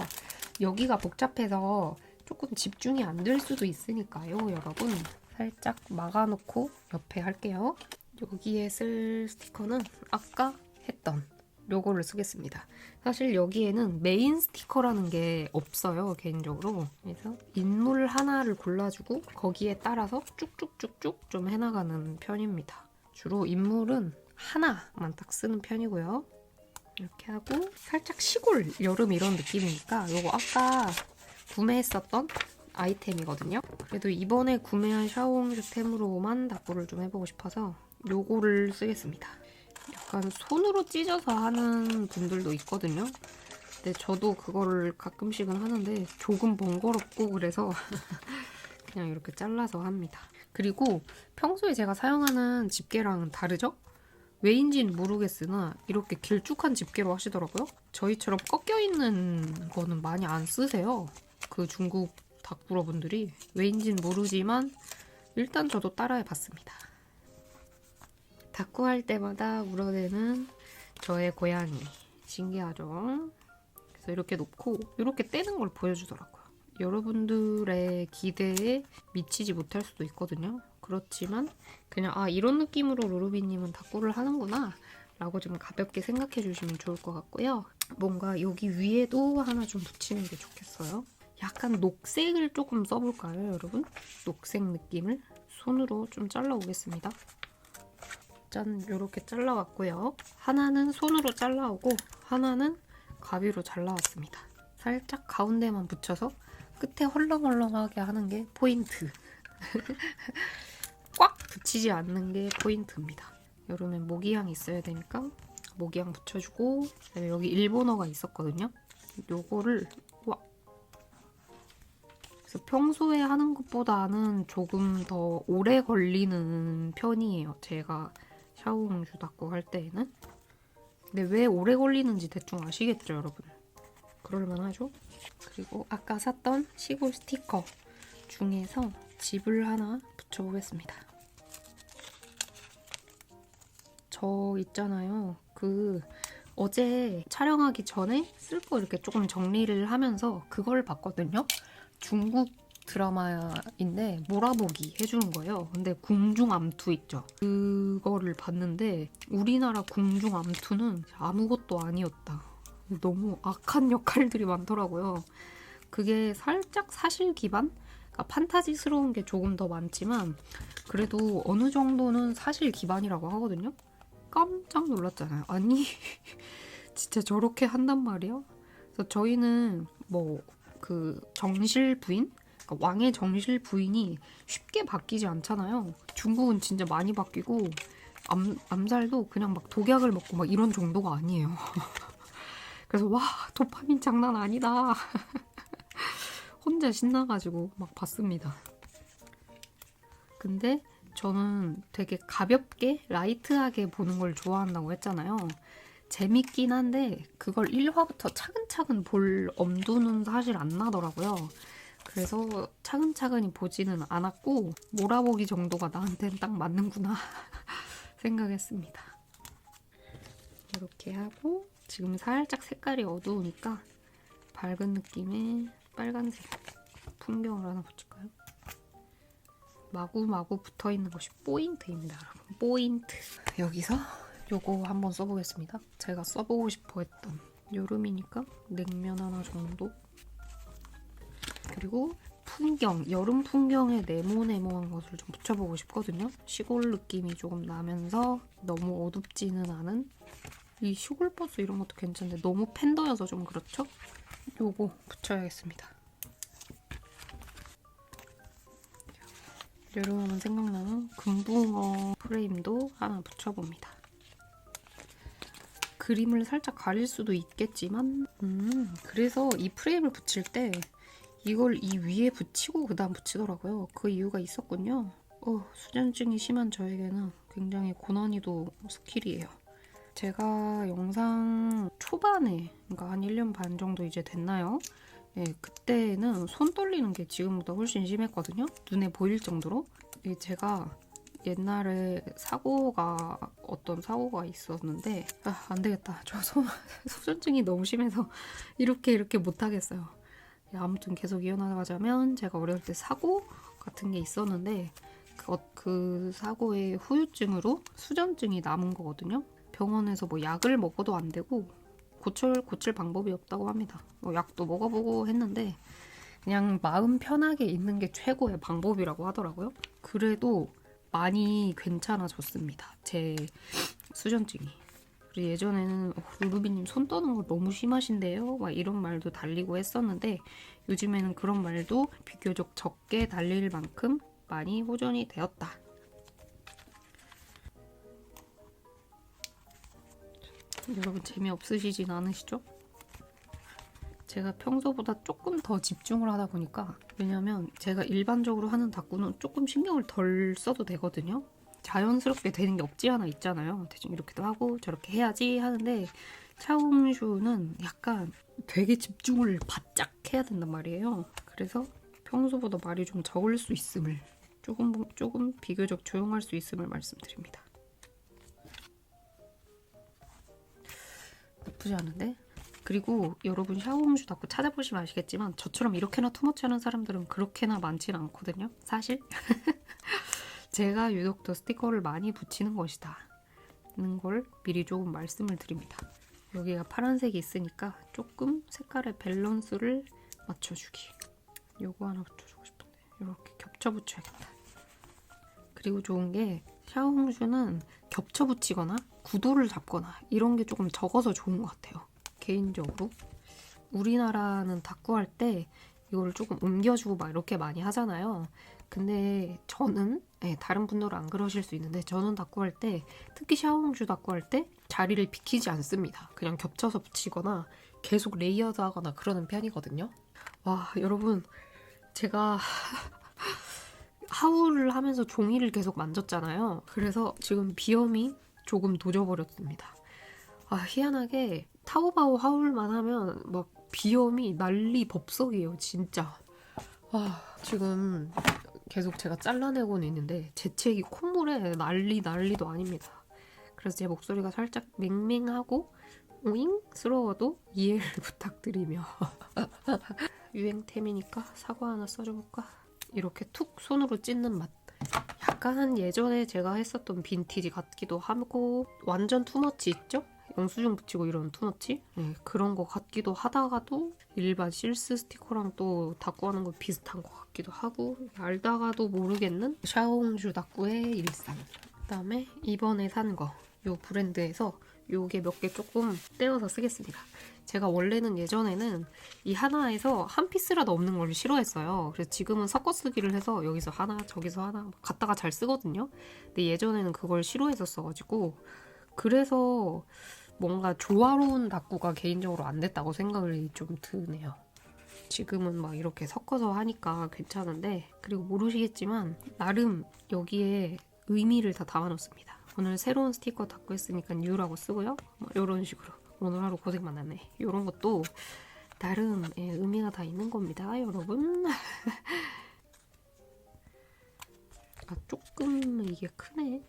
여기가 복잡해서 조금 집중이 안 될 수도 있으니까요, 여러분. 살짝 막아놓고 옆에 할게요. 여기에 쓸 스티커는 아까 했던 요거를 쓰겠습니다. 사실 여기에는 메인 스티커라는 게 없어요, 개인적으로. 그래서 인물 하나를 골라주고 거기에 따라서 쭉쭉쭉쭉 좀 해나가는 편입니다. 주로 인물은 하나만 딱 쓰는 편이고요. 이렇게 하고 살짝 시골 여름 이런 느낌이니까 요거 아까 구매했었던 아이템이거든요. 그래도 이번에 구매한 샤오홍슈템으로만 닭구를 좀 해보고 싶어서 요거를 쓰겠습니다. 약간 손으로 찢어서 하는 분들도 있거든요. 근데 저도 그거를 가끔씩은 하는데 조금 번거롭고 그래서 그냥 이렇게 잘라서 합니다. 그리고 평소에 제가 사용하는 집게랑 다르죠? 왜인지는 모르겠으나 이렇게 길쭉한 집게로 하시더라고요. 저희처럼 꺾여있는 거는 많이 안 쓰세요. 그 중국 닭구러분들이 왜인지는 모르지만 일단 저도 따라해봤습니다. 닭구 할 때마다 울어대는 저의 고양이. 신기하죠? 그래서 이렇게 놓고 이렇게 떼는 걸 보여주더라고요. 여러분들의 기대에 미치지 못할 수도 있거든요. 그렇지만 그냥 이런 느낌으로 루루비님은 닭구를 하는구나 라고 좀 가볍게 생각해 주시면 좋을 것 같고요. 뭔가 여기 위에도 하나 좀 붙이는 게 좋겠어요. 약간 녹색을 조금 써볼까요, 여러분? 녹색 느낌을 손으로 좀 잘라오겠습니다. 짠, 이렇게 잘라왔고요. 하나는 손으로 잘라오고 하나는 가위로 잘라왔습니다. 살짝 가운데만 붙여서 끝에 헐렁헐렁하게 하는 게 포인트. 꽉 붙이지 않는 게 포인트입니다. 여름엔 모기향 있어야 되니까 모기향 붙여주고 여기 일본어가 있었거든요. 요거를 그래서 평소에 하는 것보다는 조금 더 오래 걸리는 편이에요. 제가 샤오홍슈 닭구 할 때에는. 근데 왜 오래 걸리는지 대충 아시겠죠, 여러분? 그럴만하죠? 그리고 아까 샀던 시골 스티커 중에서 집을 하나 붙여보겠습니다. 저 있잖아요. 어제 촬영하기 전에 쓸 거 이렇게 조금 정리를 하면서 그걸 봤거든요. 중국 드라마인데 몰아보기 해주는 거예요. 근데 궁중암투 있죠. 그거를 봤는데 우리나라 궁중암투는 아무것도 아니었다. 너무 악한 역할들이 많더라고요. 그게 살짝 사실 기반? 그러니까 판타지스러운 게 조금 더 많지만 그래도 어느 정도는 사실 기반이라고 하거든요. 깜짝 놀랐잖아요. 아니 진짜 저렇게 한단 말이야? 그래서 저희는 뭐 그 정실 부인? 그러니까 왕의 정실 부인이 쉽게 바뀌지 않잖아요. 중국은 진짜 많이 바뀌고 암살도 그냥 막 독약을 먹고 막 이런 정도가 아니에요. 그래서 와 도파민 장난 아니다. 혼자 신나가지고 막 봤습니다. 근데 저는 되게 가볍게 라이트하게 보는 걸 좋아한다고 했잖아요. 재밌긴 한데 그걸 1화부터 차근차근 볼 엄두는 사실 안 나더라고요. 그래서 차근차근히 보지는 않았고 몰아보기 정도가 나한테는 딱 맞는구나 생각했습니다. 이렇게 하고 지금 살짝 색깔이 어두우니까 밝은 느낌의 빨간색 풍경을 하나 붙일까요? 마구마구 붙어있는 것이 포인트입니다. 여러분. 포인트. 여기서 요거 한번 써보겠습니다. 제가 써보고 싶어 했던 여름이니까 냉면 하나 정도. 그리고 풍경, 여름 풍경에 네모네모한 것을 좀 붙여보고 싶거든요. 시골 느낌이 조금 나면서 너무 어둡지는 않은 이 시골버스 이런 것도 괜찮은데 너무 팬더여서 좀 그렇죠? 요거 붙여야겠습니다. 여름하면 생각나는 금붕어 프레임도 하나 붙여봅니다. 그림을 살짝 가릴 수도 있겠지만 그래서 이 프레임을 붙일 때 이걸 이 위에 붙이고 그 다음 붙이더라고요. 그 이유가 있었군요. 수전증이 심한 저에게는 굉장히 고난이도 스킬이에요. 제가 영상 초반에 그러니까 한 1년 반 정도 이제 됐나요? 예, 그때는 손 떨리는 게 지금보다 훨씬 심했거든요. 눈에 보일 정도로. 제가 옛날에 어떤 사고가 있었는데 안 되겠다. 저 수전증이 너무 심해서 이렇게 못하겠어요. 아무튼 계속 이어나가자면 제가 어릴 때 사고 같은 게 있었는데 그 사고의 후유증으로 수전증이 남은 거거든요. 병원에서 뭐 약을 먹어도 안 되고 고칠 방법이 없다고 합니다. 약도 먹어보고 했는데 그냥 마음 편하게 있는 게 최고의 방법이라고 하더라고요. 그래도 많이 괜찮아졌습니다. 제 수전증이. 그리고 예전에는 루루비님 손 떠는 거 너무 심하신데요? 막 이런 말도 달리고 했었는데 요즘에는 그런 말도 비교적 적게 달릴 만큼 많이 호전이 되었다. 여러분 재미없으시진 않으시죠? 제가 평소보다 조금 더 집중을 하다 보니까 왜냐면 제가 일반적으로 하는 다꾸는 조금 신경을 덜 써도 되거든요. 자연스럽게 되는 게 없지 않아 있잖아요. 대충 이렇게도 하고 저렇게 해야지 하는데 차홍슈는 약간 되게 집중을 바짝 해야 된단 말이에요. 그래서 평소보다 말이 좀 적을 수 있음을 조금 비교적 조용할 수 있음을 말씀드립니다. 나쁘지 않은데? 그리고 여러분 샤오홍슈 다꾸 찾아보시면 아시겠지만 저처럼 이렇게나 투머치하는 사람들은 그렇게나 많지는 않거든요. 사실 제가 유독 더 스티커를 많이 붙이는 것이다 는 걸 미리 조금 말씀을 드립니다. 여기가 파란색이 있으니까 조금 색깔의 밸런스를 맞춰주기. 요거 하나 붙여주고 싶은데 이렇게 겹쳐 붙여야겠다. 그리고 좋은 게 샤오홍슈는 겹쳐 붙이거나 구도를 잡거나 이런 게 조금 적어서 좋은 것 같아요. 개인적으로 우리나라는 다꾸 할 때 이거를 조금 옮겨주고 막 이렇게 많이 하잖아요. 근데 저는 다른 분들은 안 그러실 수 있는데 저는 다꾸 할 때 특히 샤오홍슈 다꾸 할 때 자리를 비키지 않습니다. 그냥 겹쳐서 붙이거나 계속 레이어드 하거나 그러는 편이거든요. 와 여러분 제가 하울을 하면서 종이를 계속 만졌잖아요. 그래서 지금 비염이 조금 도져버렸습니다. 희한하게 타오바오 하울만 하면 막 비염이 난리 법석이에요. 진짜. 지금 계속 제가 잘라내고는 있는데 재채기 콧물에 난리도 아닙니다. 그래서 제 목소리가 살짝 맹맹하고 오잉스러워도 이해를 부탁드리며 유행템이니까 사과 하나 써줘볼까? 이렇게 툭 손으로 찢는 맛. 약간 예전에 제가 했었던 빈티지 같기도 하고 완전 투머치 있죠? 영수증 붙이고 이런 투머치? 네, 그런 거 같기도 하다가도 일반 실스 스티커랑 또 닦고 하는 거 비슷한 거 같기도 하고 알다가도 모르겠는 샤오홍슈 닦구의 일상. 그다음에 이번에 산 거 요 브랜드에서 요게 몇 개 조금 떼어서 쓰겠습니다. 제가 원래는 예전에는 이 하나에서 한 피스라도 없는 걸 싫어했어요. 그래서 지금은 섞어 쓰기를 해서 여기서 하나 저기서 하나 갖다가 잘 쓰거든요. 근데 예전에는 그걸 싫어했었어가지고 그래서 뭔가 조화로운 닦구가 개인적으로 안 됐다고 생각이 좀 드네요. 지금은 막 이렇게 섞어서 하니까 괜찮은데 그리고 모르시겠지만 나름 여기에 의미를 다 담아놓습니다. 오늘 새로운 스티커 닦고 했으니까 뉴라고 쓰고요. 뭐 이런 식으로 오늘 하루 고생 많았네. 이런 것도 나름 의미가 다 있는 겁니다, 여러분. 아, 조금 이게 크네.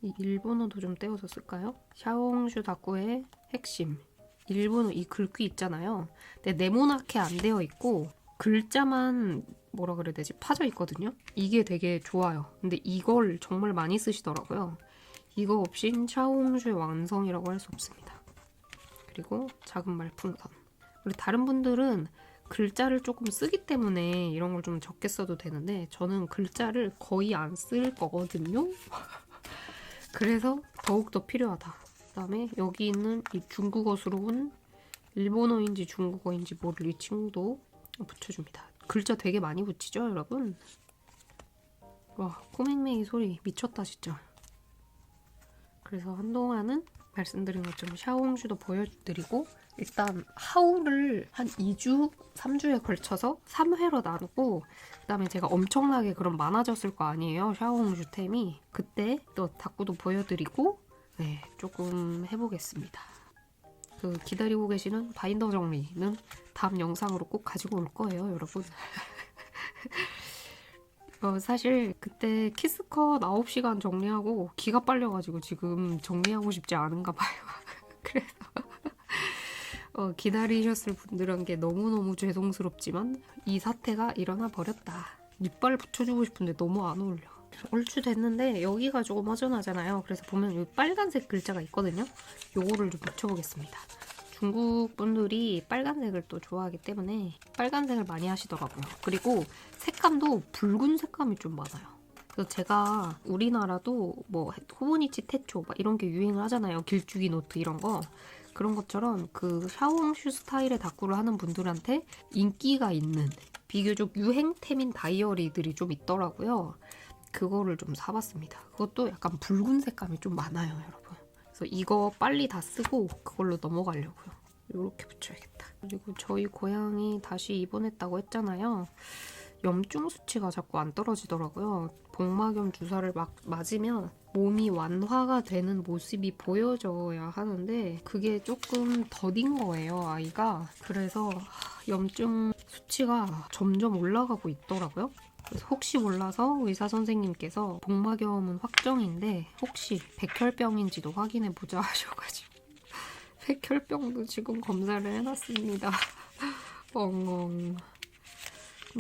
이 일본어도 좀 떼어서 쓸까요? 샤오홍슈 닦구의 핵심. 일본어 이 글귀 있잖아요. 근데 네모나게 안 되어 있고 글자만 뭐라 그래야 되지? 파져 있거든요. 이게 되게 좋아요. 근데 이걸 정말 많이 쓰시더라고요. 이거 없인 샤오홍슈의 완성이라고 할 수 없습니다. 그리고 작은 말풍선. 우리 다른 분들은 글자를 조금 쓰기 때문에 이런 걸 좀 적게 써도 되는데 저는 글자를 거의 안 쓸 거거든요. 그래서 더욱더 필요하다. 그다음에 여기 있는 이 중국어스러운 일본어인지 중국어인지 모를 이 친구도 붙여줍니다. 글자 되게 많이 붙이죠, 여러분? 와, 코맹맹이 소리 미쳤다, 진짜. 그래서 한동안은 말씀드린 것처럼 샤오홍슈도 보여드리고 일단 하울을 한 2주, 3주에 걸쳐서 3회로 나누고 그다음에 제가 엄청나게 그럼 많아졌을 거 아니에요, 샤오홍슈 템이. 그때 또 닦구도 보여드리고 네, 조금 해보겠습니다. 그 기다리고 계시는 바인더 정리는 다음 영상으로 꼭 가지고 올 거예요, 여러분. 사실 그때 키스컷 9시간 정리하고 기가 빨려가지고 지금 정리하고 싶지 않은가 봐요. 그래서 기다리셨을 분들에게 너무너무 죄송스럽지만 이 사태가 일어나 버렸다. 립발 붙여주고 싶은데 너무 안 어울려. 얼추 됐는데 여기가 조금 허전하잖아요. 그래서 보면 여기 빨간색 글자가 있거든요. 요거를 좀 붙여보겠습니다. 중국 분들이 빨간색을 또 좋아하기 때문에 빨간색을 많이 하시더라고요. 그리고 색감도 붉은 색감이 좀 많아요. 그래서 제가 우리나라도 뭐 호보니치 테초 막 이런 게 유행을 하잖아요. 길쭉이 노트 이런 거. 그런 것처럼 그 샤오홍슈 스타일의 닦구를 하는 분들한테 인기가 있는 비교적 유행템인 다이어리들이 좀 있더라고요. 그거를 좀 사봤습니다. 그것도 약간 붉은 색감이 좀 많아요, 여러분. 그래서 이거 빨리 다 쓰고 그걸로 넘어가려고요. 이렇게 붙여야겠다. 그리고 저희 고양이 다시 입원했다고 했잖아요. 염증 수치가 자꾸 안 떨어지더라고요. 복막염 주사를 막 맞으면 몸이 완화가 되는 모습이 보여져야 하는데 그게 조금 더딘 거예요, 아이가. 그래서 염증 수치가 점점 올라가고 있더라고요. 그래서 혹시 몰라서 의사 선생님께서 복막염은 확정인데 혹시 백혈병인지도 확인해보자 하셔가지고 백혈병도 지금 검사를 해놨습니다. 엉엉.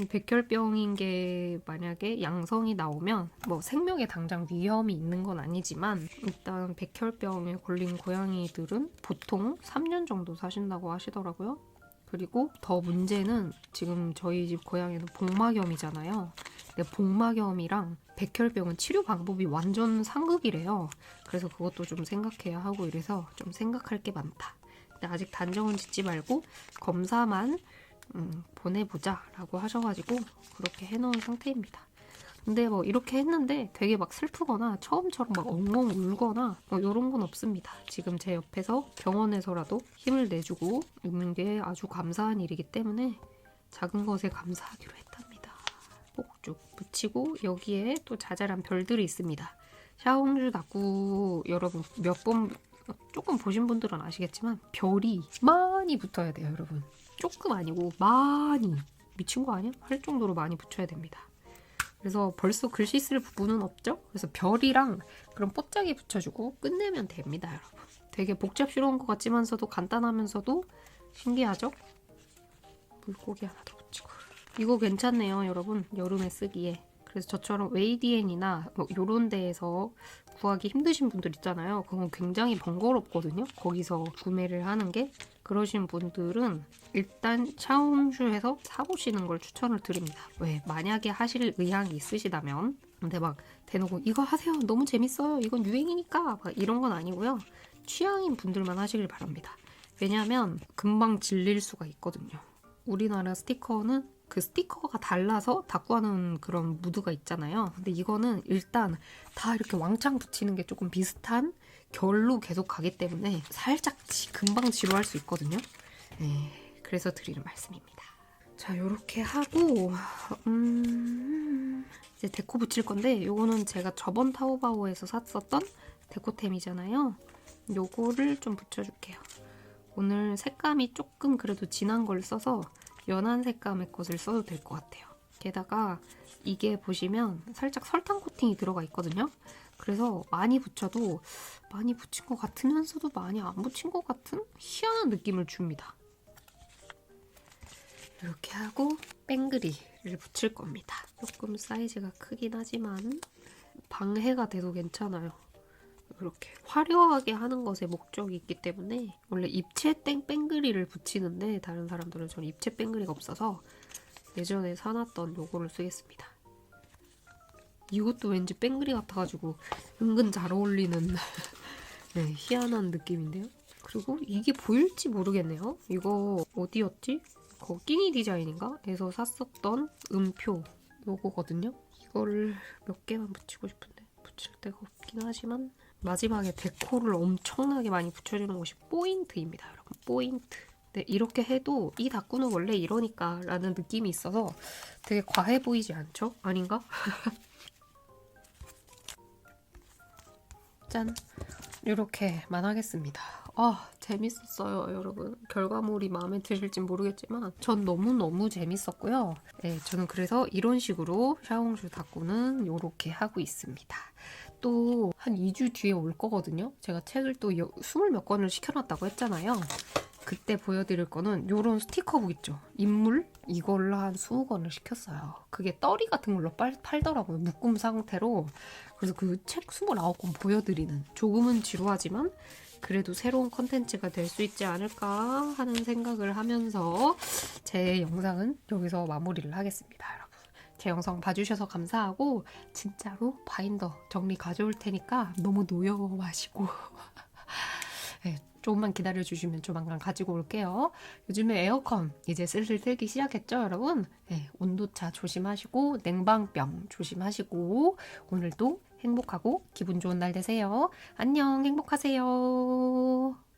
백혈병인 게 만약에 양성이 나오면 뭐 생명에 당장 위험이 있는 건 아니지만 일단 백혈병에 걸린 고양이들은 보통 3년 정도 사신다고 하시더라고요. 그리고 더 문제는 지금 저희 집 고양이는 복막염이잖아요. 근데 복막염이랑 백혈병은 치료 방법이 완전 상극이래요. 그래서 그것도 좀 생각해야 하고 이래서 좀 생각할 게 많다. 근데 아직 단정은 짓지 말고 검사만 보내보자 라고 하셔가지고 그렇게 해놓은 상태입니다. 근데 뭐 이렇게 했는데 되게 막 슬프거나 처음처럼 막 엉엉 울거나 뭐 이런 건 없습니다. 지금 제 옆에서 병원에서라도 힘을 내주고 있는 게 아주 감사한 일이기 때문에 작은 것에 감사하기로 했답니다. 꼭쭉 붙이고 여기에 또 자잘한 별들이 있습니다. 샤오홍슈 닦구 여러분 몇 번 조금 보신 분들은 아시겠지만 별이 많이 붙어야 돼요, 여러분. 조금 아니고 많이. 미친 거 아니야? 할 정도로 많이 붙여야 됩니다. 그래서 벌써 글씨 쓸 부분은 없죠? 그래서 별이랑 그런 뽀짝이 붙여주고 끝내면 됩니다, 여러분. 되게 복잡스러운 것 같지만서도 간단하면서도 신기하죠? 물고기 하나 더 붙이고. 이거 괜찮네요, 여러분. 여름에 쓰기에. 그래서 저처럼 웨이디엔이나 뭐 이런 데에서 구하기 힘드신 분들 있잖아요. 그건 굉장히 번거롭거든요. 거기서 구매를 하는 게. 그러신 분들은 일단 샤움슈에서 사보시는 걸 추천을 드립니다. 왜? 만약에 하실 의향이 있으시다면. 근데 막 대놓고 이거 하세요. 너무 재밌어요. 이건 유행이니까. 막 이런 건 아니고요. 취향인 분들만 하시길 바랍니다. 왜냐하면 금방 질릴 수가 있거든요. 우리나라 스티커는 그 스티커가 달라서 다 구하는 그런 무드가 있잖아요. 근데 이거는 일단 다 이렇게 왕창 붙이는 게 조금 비슷한 결로 계속 가기 때문에 살짝 금방 지루할 수 있거든요. 네, 그래서 드리는 말씀입니다. 자, 요렇게 하고 이제 데코 붙일 건데 요거는 제가 저번 타오바오에서 샀었던 데코템이잖아요. 요거를 좀 붙여줄게요. 오늘 색감이 조금 그래도 진한 걸 써서 연한 색감의 것을 써도 될 것 같아요. 게다가 이게 보시면 살짝 설탕 코팅이 들어가 있거든요. 그래서 많이 붙여도 많이 붙인 것 같으면서도 많이 안 붙인 것 같은 희한한 느낌을 줍니다. 이렇게 하고 뺑그리를 붙일 겁니다. 조금 사이즈가 크긴 하지만 방해가 돼도 괜찮아요. 그렇게 화려하게 하는 것에 목적이 있기 때문에 원래 입체 뺑그리를 붙이는데 다른 사람들은 저는 입체 뺑그리가 없어서 예전에 사놨던 요거를 쓰겠습니다. 이것도 왠지 뺑그리 같아가지고 은근 잘 어울리는 네, 희한한 느낌인데요. 그리고 이게 보일지 모르겠네요. 이거 어디였지? 끼니 디자인인가? 에서 샀었던 음표 요거거든요. 이거를 몇 개만 붙이고 싶은데 붙일 데가 없긴 하지만 마지막에 데코를 엄청나게 많이 붙여주는 것이 포인트입니다, 여러분. 포인트. 네, 이렇게 해도 이 다꾸는 원래 이러니까 라는 느낌이 있어서 되게 과해 보이지 않죠? 아닌가? 짠! 이렇게만 하겠습니다. 재밌었어요, 여러분. 결과물이 마음에 드실진 모르겠지만 전 너무너무 재밌었고요. 네, 저는 그래서 이런 식으로 샤오홍슈 다꾸는 이렇게 하고 있습니다. 또 한 2주 뒤에 올 거거든요. 제가 책을 또 20몇 권을 시켜놨다고 했잖아요. 그때 보여드릴 거는 이런 스티커북 있죠. 인물? 이걸로 한 20권을 시켰어요. 그게 떨이 같은 걸로 팔더라고요. 묶음 상태로. 그래서 그 책 29권 보여드리는 조금은 지루하지만 그래도 새로운 컨텐츠가 될 수 있지 않을까 하는 생각을 하면서 제 영상은 여기서 마무리를 하겠습니다, 여러분. 제 영상 봐주셔서 감사하고 진짜로 바인더 정리 가져올 테니까 너무 노여워 마시고 네, 조금만 기다려주시면 조만간 가지고 올게요. 요즘에 에어컨 이제 슬슬 틀기 시작했죠, 여러분? 네, 온도차 조심하시고 냉방병 조심하시고 오늘도 행복하고 기분 좋은 날 되세요. 안녕, 행복하세요.